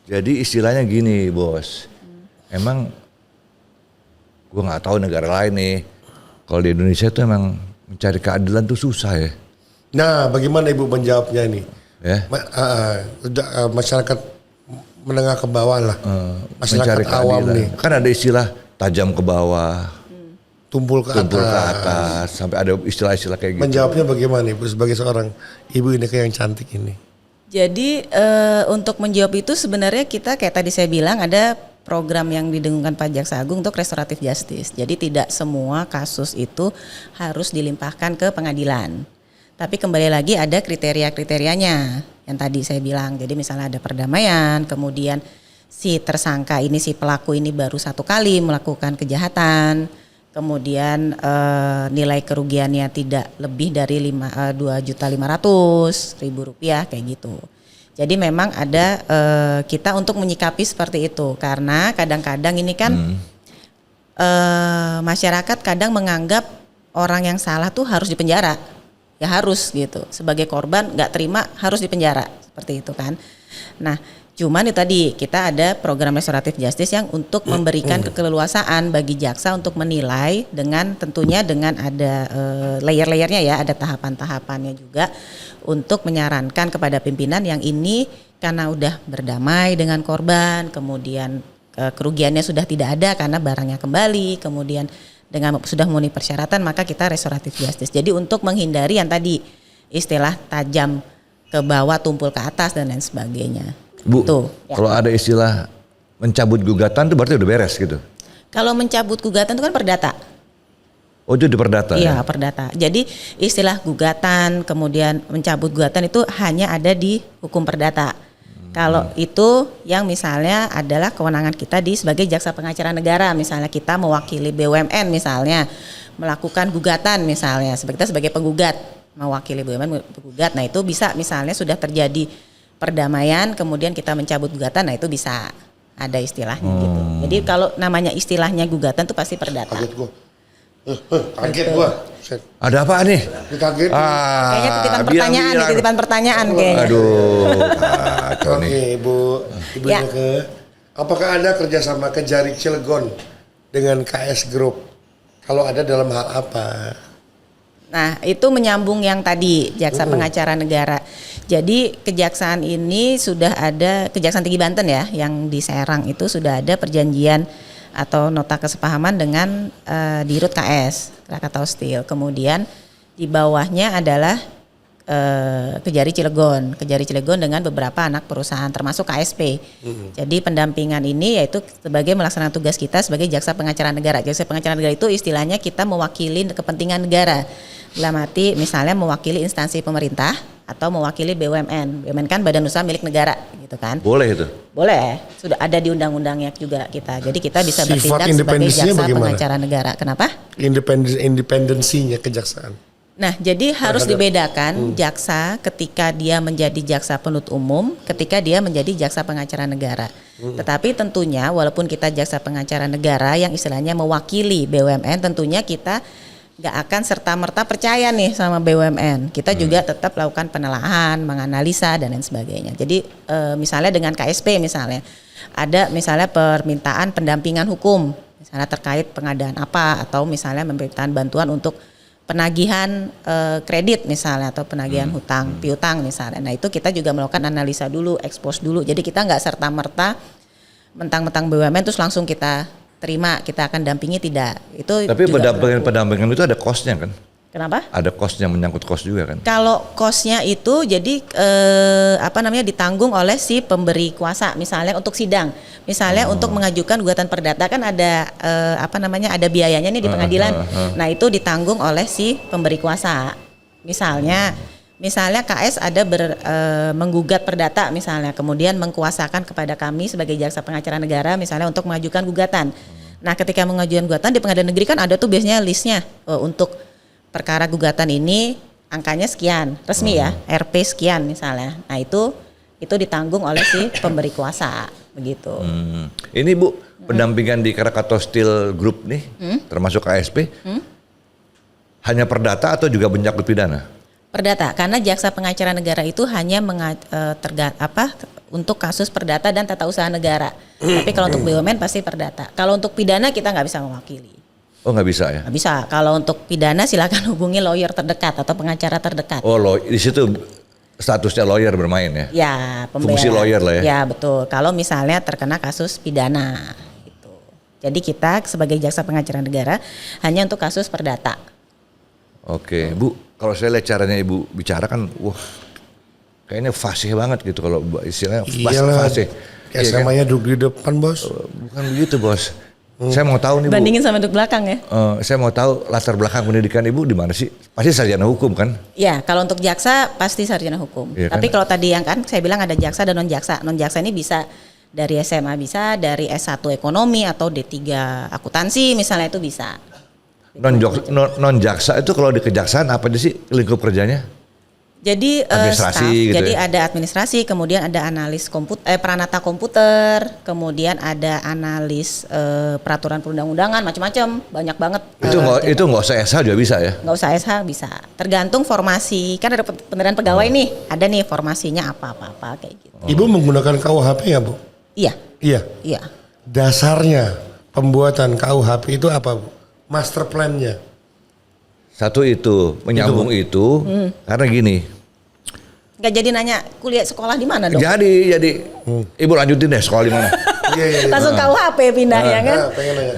Jadi istilahnya gini bos, emang gue nggak tahu negara lain nih. Kalau di Indonesia tuh emang mencari keadilan tuh susah ya. Nah, bagaimana Ibu menjawabnya ini? Ya. Masyarakat menengah ke bawah lah. Mencari Masyarakat awam keadilan. nih. Kan ada istilah tajam ke bawah, Tumpul ke atas, sampai ada istilah-istilah kayak gitu. Menjawabnya bagaimana Ibu sebagai seorang ibu ini kayak yang cantik ini? Jadi untuk menjawab itu sebenarnya kita kayak tadi saya bilang ada program yang didengungkan Pak Jaksa Agung untuk restoratif justice. Jadi tidak semua kasus itu harus dilimpahkan ke pengadilan. Tapi kembali lagi ada kriteria-kriterianya yang tadi saya bilang. Jadi misalnya ada perdamaian, kemudian si tersangka ini, si pelaku ini baru 1 kali melakukan kejahatan, kemudian nilai kerugiannya tidak lebih dari 2.500.000 rupiah kayak gitu. Jadi memang ada kita untuk menyikapi seperti itu karena kadang-kadang ini kan masyarakat kadang menganggap orang yang salah tuh harus dipenjara, ya harus gitu. Sebagai korban nggak terima harus dipenjara seperti itu kan. Nah, cuman itu tadi kita ada program restoratif justice yang untuk memberikan keleluasaan bagi jaksa untuk menilai dengan tentunya dengan ada layer-layernya ya, ada tahapan-tahapannya juga untuk menyarankan kepada pimpinan yang ini karena udah berdamai dengan korban, kemudian kerugiannya sudah tidak ada karena barangnya kembali, kemudian dengan sudah memenuhi persyaratan maka kita restoratif justice. Jadi untuk menghindari yang tadi istilah tajam ke bawah, tumpul ke atas dan lain sebagainya. Bu, Tuh, ya. kalau ada istilah mencabut gugatan tuh berarti udah beres gitu? Kalau mencabut gugatan itu kan perdata. Oh itu di perdata Iya, ya? perdata. Jadi istilah gugatan kemudian mencabut gugatan itu hanya ada di hukum perdata. Kalau itu yang misalnya adalah kewenangan kita di sebagai jaksa pengacara negara, misalnya kita mewakili BUMN misalnya melakukan gugatan misalnya, kita sebagai penggugat mewakili BUMN penggugat. Nah itu bisa misalnya sudah terjadi perdamaian kemudian kita mencabut gugatan, nah itu bisa ada istilahnya gitu. Jadi kalau namanya istilahnya gugatan itu pasti perdata. Kaget gua. Kaget gua. Ada apa nih? Dikaget. Kayaknya titipan pertanyaan kayaknya. Aduh, kacau nih. Oke, Ibu Ya. Nike. Apakah ada kerjasama Kejari Cilegon dengan KS Group? Kalau ada dalam hal apa? Nah, itu menyambung yang tadi jaksa pengacara negara. Jadi kejaksaan ini sudah ada, Kejaksaan Tinggi Banten ya, yang di Serang itu sudah ada perjanjian atau nota kesepahaman dengan Dirut KS, Krakatau Steel. Kemudian di bawahnya adalah Kejari Cilegon dengan beberapa anak perusahaan termasuk KSP. Jadi pendampingan ini yaitu sebagai melaksanakan tugas kita sebagai jaksa pengacara negara. Jaksa pengacara negara itu istilahnya kita mewakili kepentingan negara. Dalam arti misalnya mewakili instansi pemerintah atau mewakili BUMN. BUMN kan badan usaha milik negara gitu kan. Boleh itu? Boleh, sudah ada di undang-undangnya juga kita. Jadi kita bisa Sifat bertindak sebagai independensinya jaksa bagaimana? pengacara negara. Kenapa? Independensinya kejaksaan. Nah, jadi harus dibedakan jaksa ketika dia menjadi jaksa penuntut umum, ketika dia menjadi jaksa pengacara negara. Tetapi tentunya walaupun kita jaksa pengacara negara yang istilahnya mewakili BUMN, tentunya kita nggak akan serta-merta percaya nih sama BUMN. Kita juga tetap lakukan penelaahan, menganalisa dan lain sebagainya. Jadi misalnya dengan KSP misalnya, ada misalnya permintaan pendampingan hukum, misalnya terkait pengadaan apa, atau misalnya memberikan bantuan untuk penagihan kredit misalnya, atau penagihan hutang, piutang misalnya. Nah itu kita juga melakukan analisa dulu, expose dulu. Jadi kita nggak serta-merta mentang-mentang BUMN terus langsung kita terima, kita akan dampingi tidak. Itu Tapi juga pendampingan itu ada cost-nya kan? Kenapa? Ada cost-nya, menyangkut cost juga kan? Kalau cost-nya itu jadi ditanggung oleh si pemberi kuasa, misalnya untuk sidang, misalnya untuk mengajukan gugatan perdata kan ada ada biayanya nih di pengadilan. Nah itu ditanggung oleh si pemberi kuasa. Misalnya KS ada menggugat perdata misalnya, kemudian mengkuasakan kepada kami sebagai jaksa pengacara negara misalnya untuk mengajukan gugatan. Nah ketika mengajukan gugatan di pengadilan negeri kan ada tuh biasanya listnya untuk perkara gugatan ini angkanya sekian, resmi ya, RP sekian misalnya. Nah itu ditanggung oleh si pemberi kuasa, begitu. Ini Bu, pendampingan di Krakatau Steel Group nih, termasuk KSP, hanya perdata atau juga menyangkut pidana? Perdata, karena jaksa pengacara negara itu hanya untuk kasus perdata dan tata usaha negara. Tapi kalau untuk BUMN pasti perdata. Kalau untuk pidana kita nggak bisa mewakili. Oh nggak bisa ya? Nggak bisa. Kalau untuk pidana silakan hubungi lawyer terdekat atau pengacara terdekat. Oh di situ statusnya lawyer bermain ya? Ya, pembela. Fungsi lawyer lah ya? Ya betul. Kalau misalnya terkena kasus pidana, gitu. Jadi kita sebagai jaksa pengacara negara hanya untuk kasus perdata. Oke, Bu. Kalau saya lihat caranya Ibu bicara kan, wah, kayaknya fasih banget gitu kalau istilahnya fasih. Kayak samanya duduk di depan bos. Bukan begitu bos. Saya mau tahu nih Bu. Bandingin sama duduk belakang ya? Saya mau tahu latar belakang pendidikan Ibu di mana sih? Pasti sarjana hukum kan? Ya, kalau untuk jaksa pasti sarjana hukum. Iya Tapi kan? kalau tadi yang kan saya bilang ada jaksa dan non jaksa. Non jaksa ini bisa dari SMA bisa, dari S1 ekonomi atau D3 akuntansi misalnya itu bisa. Non jaksa itu kalau di kejaksaan apa aja sih lingkup kerjanya? Jadi Administrasi staff, gitu jadi ya? ada administrasi, kemudian ada analis peranata komputer, kemudian ada analis peraturan perundang-undangan, macam-macam, banyak banget. Itu nggak usah SH juga bisa ya? Nggak usah SH bisa, tergantung formasi. Kan ada penerimaan pegawai nih, ada nih formasinya apa kayak gitu. Ibu menggunakan KUHP ya Bu? Iya, Iya. iya. Dasarnya pembuatan KUHP itu apa Bu? Master plan-nya. Satu itu menyambung itu karena gini. Nggak jadi nanya kuliah sekolah di mana dong? Jadi Ibu lanjutin deh sekolah di mana? Iya. Langsung KUHP pindah ya kan? Pengen nanya.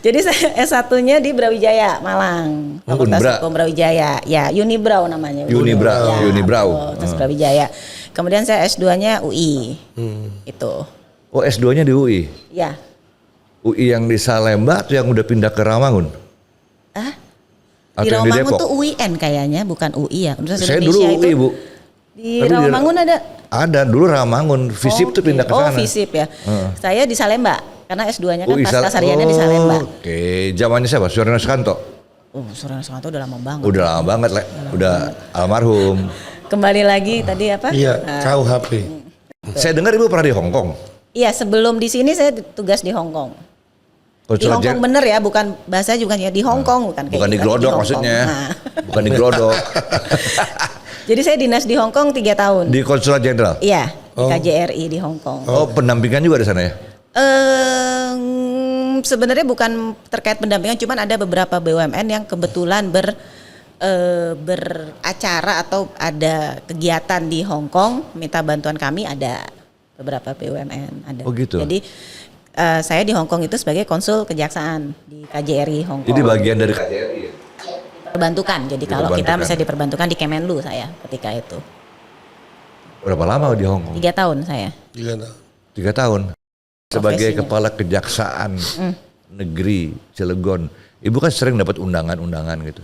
Jadi saya S1-nya di Brawijaya, Malang. Fakultas Unbra. Hukum Brawijaya. Ya, Unibrau namanya. Unibrau, Ya, Unibrau. Fakultas Brawijaya. Kemudian saya S2-nya UI. Itu. Oh S2-nya di UI? Ya. UI yang di Salemba atau yang udah pindah ke Ramangun? Di Atau yang Rawamangun Depok? tuh UIN kayaknya, bukan UI ya. Universitas Saya dulu Indonesia UI itu Bu. Di Tapi Rawamangun ada. Ada dulu Ramangun, Visip tuh Oke. pindah ke sana. Oh, Visip ya. Saya di Salemba karena S2-nya kan UI pasca sarjana di Salemba. Oke, zamannya siapa? Surya Sukanto. Surya Sukanto udah lama banget. Udah lama banget, Le. Udah almarhum. Kembali lagi tadi apa? Iya, KUHP. Saya dengar Ibu pernah di Hong Kong. Iya, sebelum di sini saya tugas di Hong Kong. Di Hong Kong bener ya, bukan bahasa juga ya di Hong Kong, bukan kayak Bukan di gitu, Glodok Hong Kong. maksudnya. Nah. Bukan di Glodok. Jadi saya dinas di Hong Kong 3 tahun. Di Konsulat Jenderal. Iya, di KJRI di Hong Kong. Oh, pendampingan juga di sana ya? Sebenarnya bukan terkait pendampingan, cuman ada beberapa BUMN yang kebetulan beracara atau ada kegiatan di Hong Kong, minta bantuan kami, ada beberapa BUMN ada. Oh gitu. Jadi saya di Hong Kong itu sebagai konsul kejaksaan di KJRI Hong Kong. Jadi bagian dari KJRI ya? Diperbantukan. Jadi kalau kita Diperbantukan. bisa diperbantukan di Kemenlu saya ketika itu. Berapa lama di Hong Kong? 3 tahun saya. 3 tahun. Sebagai Profesinya. kepala kejaksaan negeri Cilegon, Ibu kan sering dapat undangan-undangan gitu.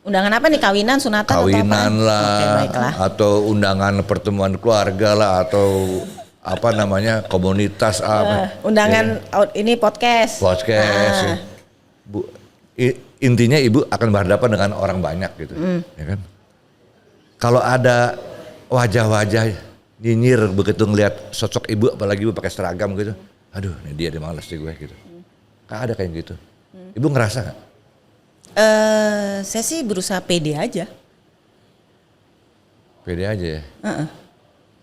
Undangan apa nih? Kawinan, sunatan Kawinan atau apa? lah, Oke, baiklah. atau undangan pertemuan keluarga lah, atau apa namanya komunitas apa? Undangan ini podcast. Podcast. Bu, intinya Ibu akan berhadapan dengan orang banyak gitu, ya kan? Kalau ada wajah-wajah nyinyir begitu ngelihat sosok Ibu, apalagi Ibu pakai seragam gitu, aduh, ini dia males sih gue gitu. Kan ada kayak gitu. Ibu ngerasa nggak? Saya sih berusaha pede aja. Pede aja ya.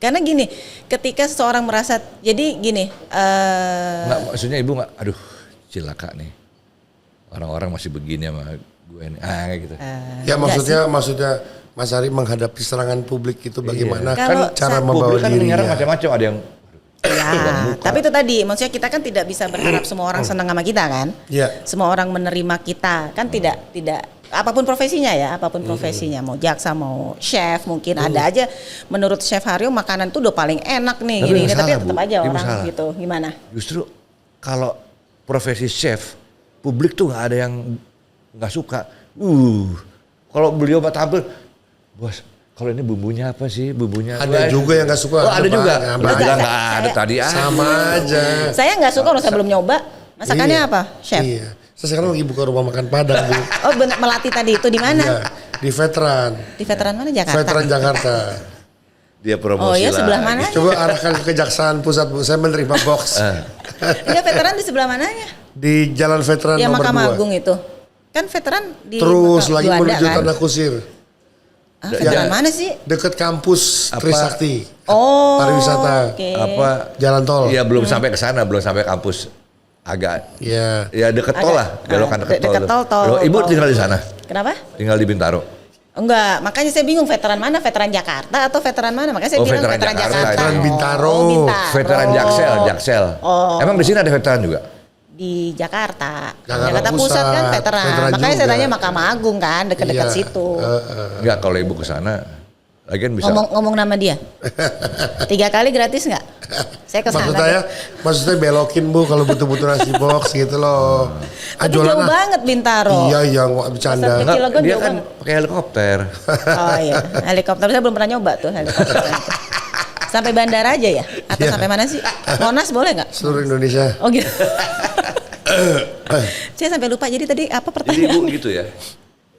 Karena gini, ketika seseorang merasa, jadi gini. Nggak, maksudnya Ibu nggak, aduh, cilaka nih. Orang-orang masih begini sama gue nih, kayak gitu. Ya maksudnya Mas Ari menghadapi serangan publik itu bagaimana? Kalau Kan cara saat membawa Publik kan menyerang dirinya. macam-macam, ada yang Ya, tapi itu tadi, maksudnya kita kan tidak bisa berharap semua orang senang sama kita kan? Iya. Semua orang menerima kita kan tidak apapun profesinya ya, apapun profesinya, mau jaksa, mau chef, mungkin ada aja menurut Chef Haryo makanan tuh udah paling enak nih, Tapi gini-gini, masalah, tapi tetap Bu. aja Ini orang masalah. gitu, gimana? Justru kalau profesi chef, publik tuh nggak ada yang nggak suka. Kalau beliau tampil, bos, kalau ini bumbunya apa sih? Bumbunya Ada juga yang nggak suka. Oh, ada juga. banyak. Udah bilang nggak Saya- ada tadi. Sama aja. Saya nggak suka kalau saya belum nyoba. Masakannya Iya. apa, Chef? Iya. Saya sekarang lagi buka rumah makan Padang, Bu. Oh, melatih tadi itu di mana? Iya, di veteran. Di veteran mana, Jakarta? Veteran Jakarta. Dia promosi Oh, iya, lah. sebelah mana? Coba arahkan ke Kejaksaan Pusat, Bu. Saya menerima box. Iya, veteran di sebelah mananya? Di Jalan Veteran Yang nomor Mahkamah 2. Agung itu. Kan veteran di Terus lagi Juanda, menuju kan? Tanah Kusir. Veteran mana sih? Dekat kampus Apa? Trisakti. Oh, Pariwisata. oke. Apa? Jalan tol. Iya belum sampai ke sana, belum sampai kampus. Agak. Iya. Ya deket tol lah, belokan deket tol. Deket tuh. tol. Loh, Ibu tinggal di sana? Kenapa? Tinggal di Bintaro. Enggak, makanya saya bingung veteran mana, veteran Jakarta atau veteran mana? Makanya saya Oh, bilang veteran veteran Jakarta. Jakarta. Veteran Bintaro. Oh, Bintaro. Veteran Jaksel. Oh. Emang di sini ada veteran juga? Di Jakarta. Jakarta Pusat Pusat, kan veteran. veteran Makanya saya juga. tanya Mahkamah Agung kan, dekat-dekat Iya. situ. Enggak, kalau Ibu ke sana, lagian bisa. Ngomong nama dia. 3 kali gratis nggak? Saya ke sana. Maksudnya belokin, Bu, kalau butuh-butuh nasi box gitu loh. Tapi jauh banget Bintaro. Iya, iya, nggak bercanda. Kecil Enggak, Cilegon dia jauh kan banget. pakai helikopter. Oh iya, helikopter saya belum pernah nyoba tuh helikopter. Sampai bandara aja ya? Atau Iya. sampai mana sih? Monas boleh nggak? Seluruh Indonesia. Oh gitu. Saya sampai lupa jadi tadi apa Jadi pertanyaan? Ibu gitu ya.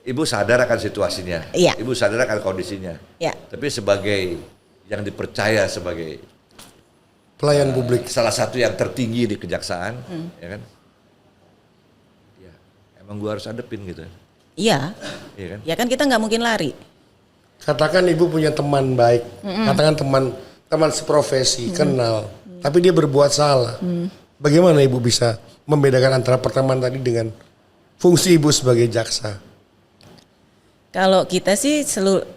Ibu sadar akan situasinya. Iya. Ibu sadar akan kondisinya. Ya. Tapi sebagai yang dipercaya sebagai Pelayan publik. salah satu yang tertinggi di kejaksaan, ya kan? Ya, emang gua harus hadepin gitu. Iya. Iya kan? Ya kan kita nggak mungkin lari. Katakan Ibu punya teman baik. Katakan teman seprofesi, kenal. Tapi dia berbuat salah. Bagaimana Ibu bisa membedakan antara pertemanan tadi dengan fungsi Ibu sebagai jaksa? Kalau kita sih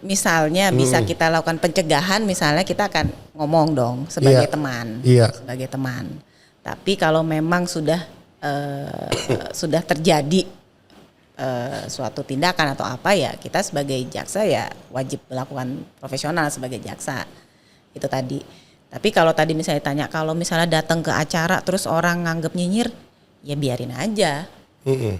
misalnya bisa kita lakukan pencegahan, misalnya kita akan ngomong dong sebagai Iya. teman, Iya. sebagai teman. Tapi kalau memang sudah sudah terjadi suatu tindakan atau apa ya, kita sebagai jaksa ya wajib melakukan profesional sebagai jaksa. Itu tadi. Tapi kalau tadi misalnya tanya, kalau misalnya datang ke acara terus orang nganggep nyinyir, ya biarin aja.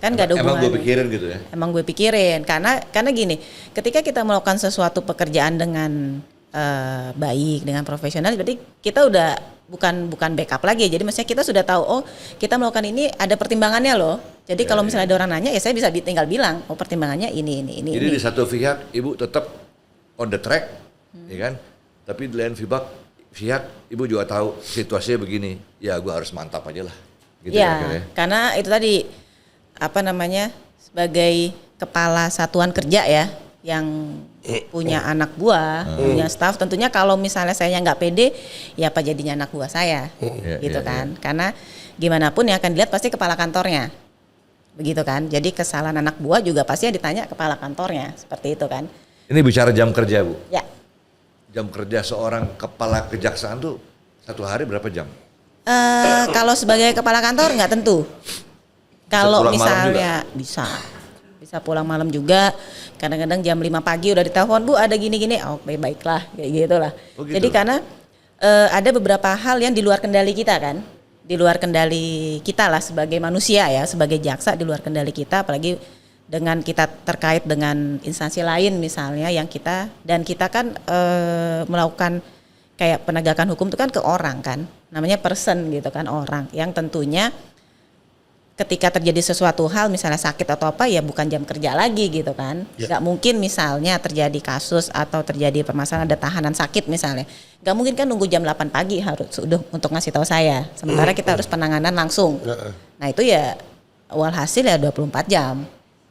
Kan gak ada Emang hubungan. gue pikirin gitu ya. Emang gue pikirin karena gini, ketika kita melakukan sesuatu pekerjaan dengan baik, dengan profesional, berarti kita udah bukan backup lagi. Jadi maksudnya kita sudah tahu, oh kita melakukan ini ada pertimbangannya loh. Jadi kalau misalnya ada orang nanya, ya saya bisa tinggal bilang, oh pertimbangannya ini. Jadi di satu pihak Ibu tetap on the track, ya kan? Tapi di lain pihak Ibu juga tahu situasinya begini. Ya gue harus mantap aja lah. Gitu ya, kira-kira. karena itu tadi sebagai kepala satuan kerja ya, yang punya anak buah, punya staff, tentunya kalau misalnya saya nggak pede, ya apa jadinya anak buah saya, gitu Iya, kan? Karena gimana pun yang akan dilihat pasti kepala kantornya, begitu kan? Jadi kesalahan anak buah juga pasti yang ditanya kepala kantornya, seperti itu kan? Ini bicara jam kerja Bu. Ya, Jam kerja seorang kepala kejaksaan tuh satu hari berapa jam? kalau sebagai kepala kantor nggak tentu. Kalau pulang malam misalnya bisa pulang malam juga. Kadang-kadang jam 5 pagi udah ditelepon, Bu ada gini-gini. Oh baiklah, kayak gitulah. Oh, gitu. Jadi karena ada beberapa hal yang di luar kendali kita kan. Di luar kendali kita lah sebagai manusia ya, sebagai jaksa di luar kendali kita, apalagi dengan kita terkait dengan instansi lain misalnya yang kita kan melakukan kayak penegakan hukum itu kan ke orang kan. Namanya person gitu kan, orang yang tentunya ketika terjadi sesuatu hal misalnya sakit atau apa ya bukan jam kerja lagi gitu kan. Gak mungkin misalnya terjadi kasus atau terjadi permasalahan ada tahanan sakit misalnya. Gak mungkin kan nunggu jam 8 pagi harus sudah untuk ngasih tahu saya. Sementara kita harus penanganan langsung. Nah itu ya walhasil ya 24 jam.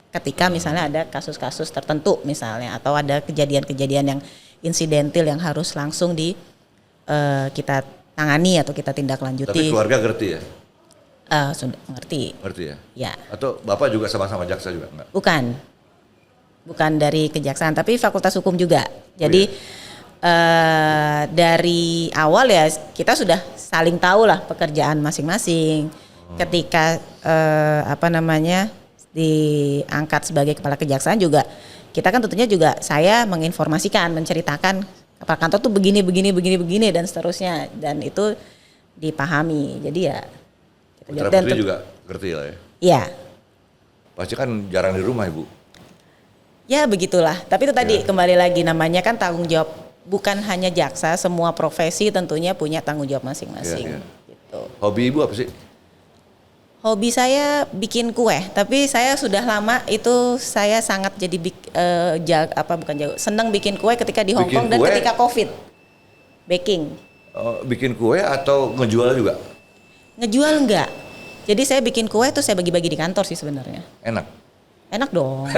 Ketika misalnya ada kasus-kasus tertentu misalnya atau ada kejadian-kejadian yang insidentil yang harus langsung kita tangani atau kita tindak lanjuti. Tapi keluarga ngerti ya? Sudah ngerti. Ngerti ya? Ya. Atau Bapak juga sama-sama jaksa juga enggak? Bukan dari kejaksaan, tapi fakultas hukum juga. Jadi dari awal ya kita sudah saling tahu lah pekerjaan masing-masing. Ketika diangkat sebagai kepala kejaksaan juga kita kan tentunya juga saya menginformasikan, menceritakan kepala kantor tuh begini dan seterusnya, dan itu dipahami. Jadi ya Putra putri juga ngerti lah ya. Iya. Pasti kan jarang di rumah Ibu. Ya begitulah. Tapi itu tadi kembali lagi namanya kan tanggung jawab, bukan hanya jaksa, semua profesi tentunya punya tanggung jawab masing-masing. Iya. Gitu. Hobi Ibu apa sih? Hobi saya bikin kue, tapi saya sudah lama itu saya sangat jadi senang bikin kue ketika di Hong Kong dan ketika Covid. Baking. Bikin kue atau ngejual juga? Ngejual enggak. Jadi saya bikin kue tuh saya bagi-bagi di kantor sih sebenarnya. Enak dong.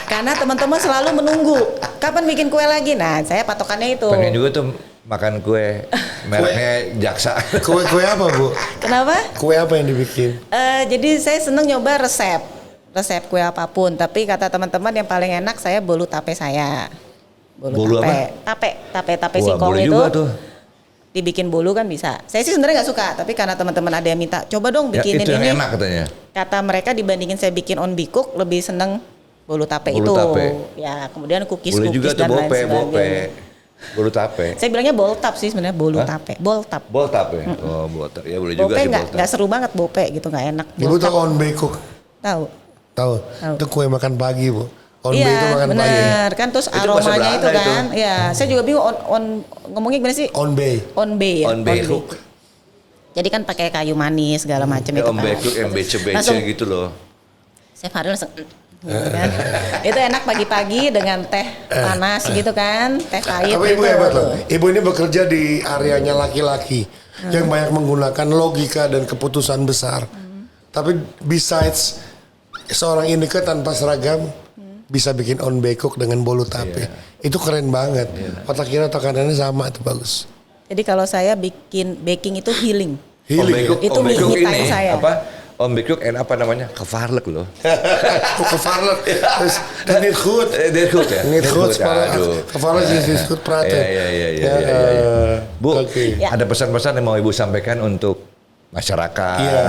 Karena teman-teman selalu menunggu kapan bikin kue lagi. Nah, saya patokannya itu. Pengen juga tuh makan kue mereknya Jaksa. Kue apa Bu? Kenapa? Kue apa yang dibikin? Jadi saya seneng nyoba resep kue apapun. Tapi kata teman-teman yang paling enak saya bolu tape saya. Bolu tape. apa? Tape Wah, singkong boleh itu. juga tuh. Dibikin bolu kan bisa. Saya sih sebenarnya nggak suka, tapi karena teman-teman ada yang minta, coba dong bikinin itu yang ini. enak katanya. Kata mereka dibandingin saya bikin on Bikook lebih seneng bolu tape Bolu itu. tape. Ya, kemudian cookies Boleh juga tuh dan lain bope. sebagainya. Bolu tape. Saya bilangnya boltap sih sebenarnya bolu tape. Boltap. Bol tape. Oh, bol tape. Ya boleh juga Bope sih nggak seru banget bope gitu, nggak enak. Ibu tahu on Bikook? Tahu. Tahu. Itu kue makan pagi Bu. On itu Iya makan pagi. benar kan, terus Itu bahasa aromanya itu Belanda kan. Ya, saya juga bingung on ngomongnya gimana sih? On bay. On bay ya. On Bikook. Jadi kan pakai kayu manis segala macam itu Om kan. Bikook yang bece-bece Langsung- gitu loh. Chef Haril langsung gitu kan. Itu enak pagi-pagi dengan teh panas gitu kan, teh pahit. Tapi Ibu gitu. hebat loh. Ibu ini bekerja di areanya laki-laki yang banyak menggunakan logika dan keputusan besar. Tapi besides seorang Inneke tanpa seragam bisa bikin on Bikook dengan bolu tape. Itu keren banget. Otak kiri otak kanannya sama, itu bagus. Jadi kalau saya bikin baking itu healing. Om Healing. Bikook, Itu Om Bikook me time ini saya. apa? Om Bikook apa namanya? Kevarlek loh. Gevaarlijk. Dus dat is niet goed. Dit goed ya. Niet Dit goed. Aduh. Gevaarlijk is niet goed praten. Iya. Bu, Oke. Ya. ada pesan-pesan yang mau Ibu sampaikan untuk masyarakat, Iya.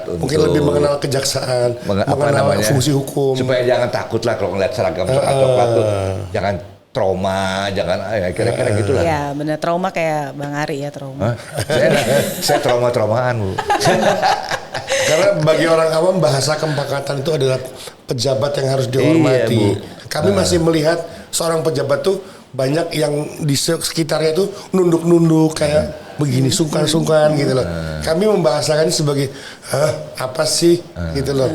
untuk Mungkin lebih mengenal kejaksaan, mengenal fungsi hukum. supaya jangan takut lah kalau ngeliat seragam coklat tuh, jangan trauma, jangan kira-kira gitu lah. Ya benar, trauma kayak Bang Ari ya trauma. Hah? Saya trauma-traumaan Bu. Karena bagi orang awam bahasa kempakatan itu adalah pejabat yang harus dihormati. Iya, Bu. Kami masih melihat seorang pejabat tuh banyak yang di sekitarnya tuh nunduk-nunduk kayak begini sungkan-sungkan gitu loh. Kami membahasakan sebagai apa sih gitu loh.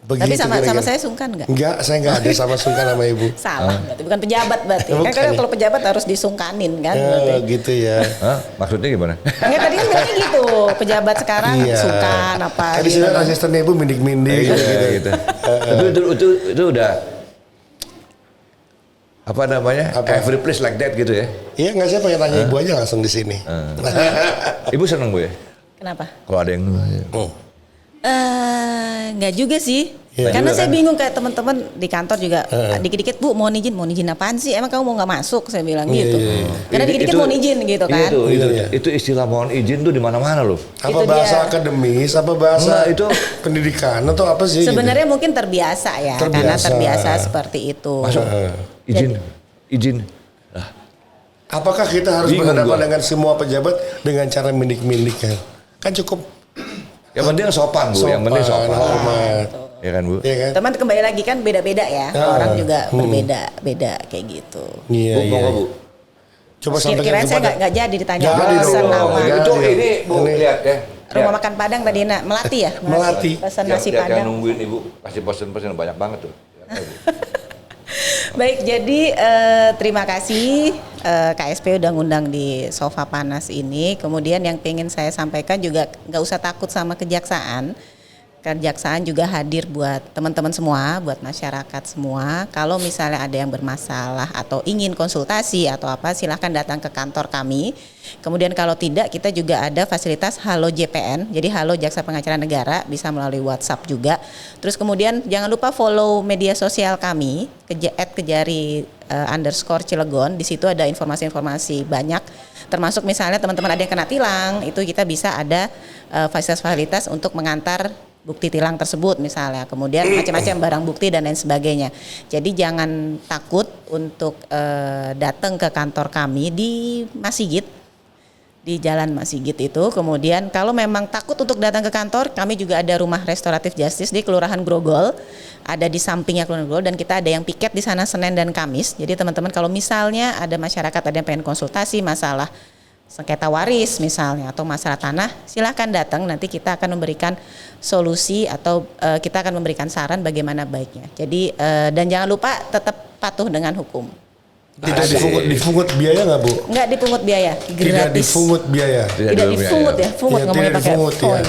Begitu Tapi sama kira-kira. saya sungkan nggak? Enggak, saya enggak ada sama sungkan sama Ibu. Salah, berarti bukan pejabat berarti. Bukan Kan ya. kalau pejabat harus disungkanin kan. Berarti. Gitu ya. Hah? Maksudnya gimana? Enggak, tadi kan bilangnya gitu, pejabat sekarang sungkan apa Tadi gitu. sudah asistennya Ibu mindik-mindik gitu. Tapi itu udah apa namanya? Apa? Every place like that gitu ya. Iya nggak, saya pengen tanya Ibu aja langsung di sini. Ibu seneng Bu ya? Kenapa? Kalau ada yang Enggak juga sih. Iya. Karena Juga saya kan? bingung kayak teman-teman di kantor juga dikit-dikit Bu mau izin apaan sih? Emang kamu mau nggak masuk? Saya bilang gitu. Karena dikit-dikit mau izin gitu kan. Itu istilah mohon izin tuh di mana-mana loh. Apa Itu bahasa dia. akademis, apa bahasa Nah, itu pendidikan atau apa sih? Sebenarnya mungkin terbiasa ya, karena Terbiasa. terbiasa seperti itu. masuk izin. Lah, Apakah kita harus Bingung berhadapan gua. dengan semua pejabat dengan cara mindik-mindik kan? Kan cukup yang penting sopan Bu, yang penting sopan. hormat. Ya kan Bu? Iya kan? Teman kembali lagi kan beda-beda ya. Orang juga berbeda-beda kayak gitu. Iya, Bu, iya. monggo Bu. Coba sampaikan Kira-kira saya kepada nggak jadi ditanya Jadi pesan dong. nama. Jadi. Itu ini Bu, Ini. lihat ya. Rumah makan Padang tadi nak Melati ya? Melati. Pesan Yang nasi yang Padang. nungguin Ibu kasih pesan-pesan banyak banget tuh. Baik, jadi terima kasih KSP udah ngundang di Sofa Panas ini. Kemudian yang pengen saya sampaikan juga nggak usah takut sama kejaksaan. Kejaksaan juga hadir buat teman-teman semua, buat masyarakat semua. Kalau misalnya ada yang bermasalah atau ingin konsultasi atau apa, silahkan datang ke kantor kami. Kemudian kalau tidak, kita juga ada fasilitas Halo JPN. Jadi Halo Jaksa Pengacara Negara, bisa melalui WhatsApp juga. Terus kemudian jangan lupa follow media sosial kami, @kejari underscore Cilegon. Di situ ada informasi-informasi banyak, termasuk misalnya teman-teman ada yang kena tilang, itu kita bisa ada fasilitas-fasilitas untuk mengantar bukti tilang tersebut misalnya, kemudian macam-macam barang bukti dan lain sebagainya. Jadi jangan takut untuk datang ke kantor kami di Masigit, di Jalan Masigit itu. Kemudian kalau memang takut untuk datang ke kantor, kami juga ada rumah restoratif justice di Kelurahan Grogol, ada di sampingnya Kelurahan Grogol, dan kita ada yang piket di sana Senin dan Kamis. Jadi teman-teman kalau misalnya ada masyarakat ada yang pengen konsultasi masalah sengketa waris misalnya atau masalah tanah, silahkan datang, nanti kita akan memberikan solusi atau kita akan memberikan saran bagaimana baiknya. Jadi dan jangan lupa tetap patuh dengan hukum. Tidak dipungut biaya nggak Bu? Nggak dipungut biaya, gratis. Tidak dipungut biaya. Tidak dipungut ya, pungut Ya, ngomongnya tidak pakai dipungut ya. phone.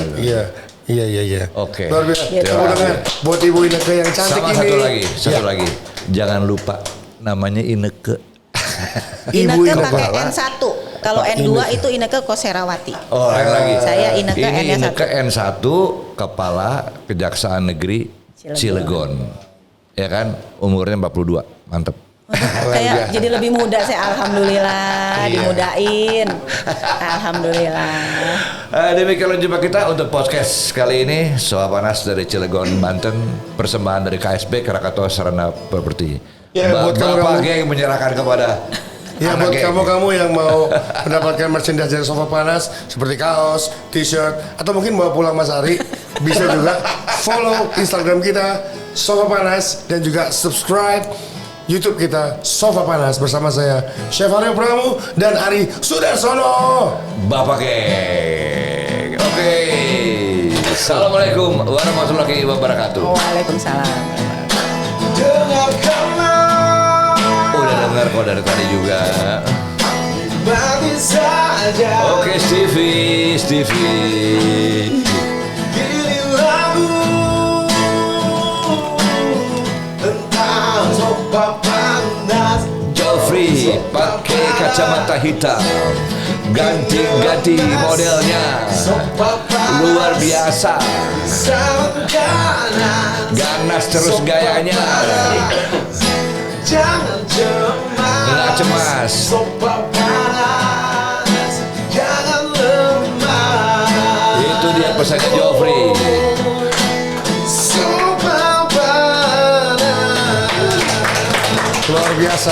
Iya. Oke. Luar biasa. Gitu. Tepuk tangan buat Ibu Ineke yang cantik Sama ini. satu lagi. Jangan lupa namanya Ineke. Ibu Ineke Ineke. pakai N1. Kalau N2 itu Ineke Koserawati. Oh, lain lagi. Saya Ineke Ini N1. Ineke N1 Kepala Kejaksaan Negeri Cilegon. Ya kan? Umurnya 42. Mantep. Kayak jadi lebih muda saya, alhamdulillah, dimudain. Alhamdulillah. Demikian jumpa kita untuk podcast kali ini. Soal Panas dari Cilegon, Banten. Persembahan dari KSP Krakatau Sarana Properti. Ya, buat Bapak kamu- geng menyerahkan kepada Ya anak buat geng. kamu yang mau mendapatkan merchandise dari Sofa Panas seperti kaos, t-shirt, atau mungkin bawa pulang Mas Ari, bisa juga follow Instagram kita Sofa Panas dan juga subscribe YouTube kita Sofa Panas bersama saya Chef Aryo Pramu dan Ari Sudarsono. Bapak geng. Oke. Assalamualaikum warahmatullahi wabarakatuh. Waalaikumsalam. Dengarkanlah Udah dengar kok dari tadi juga. bagi saja Oke Stevie. ini lagu tentang sopa panas. Joffrey pakai kacamata hitam, ganti modelnya, Sopa panas luar biasa, sangat ganas terus gayanya, jangan cemas. nggak cemas. Sopa panas jangan lemah. Itu dia pesannya Joffrey. Sopa panas Luar biasa.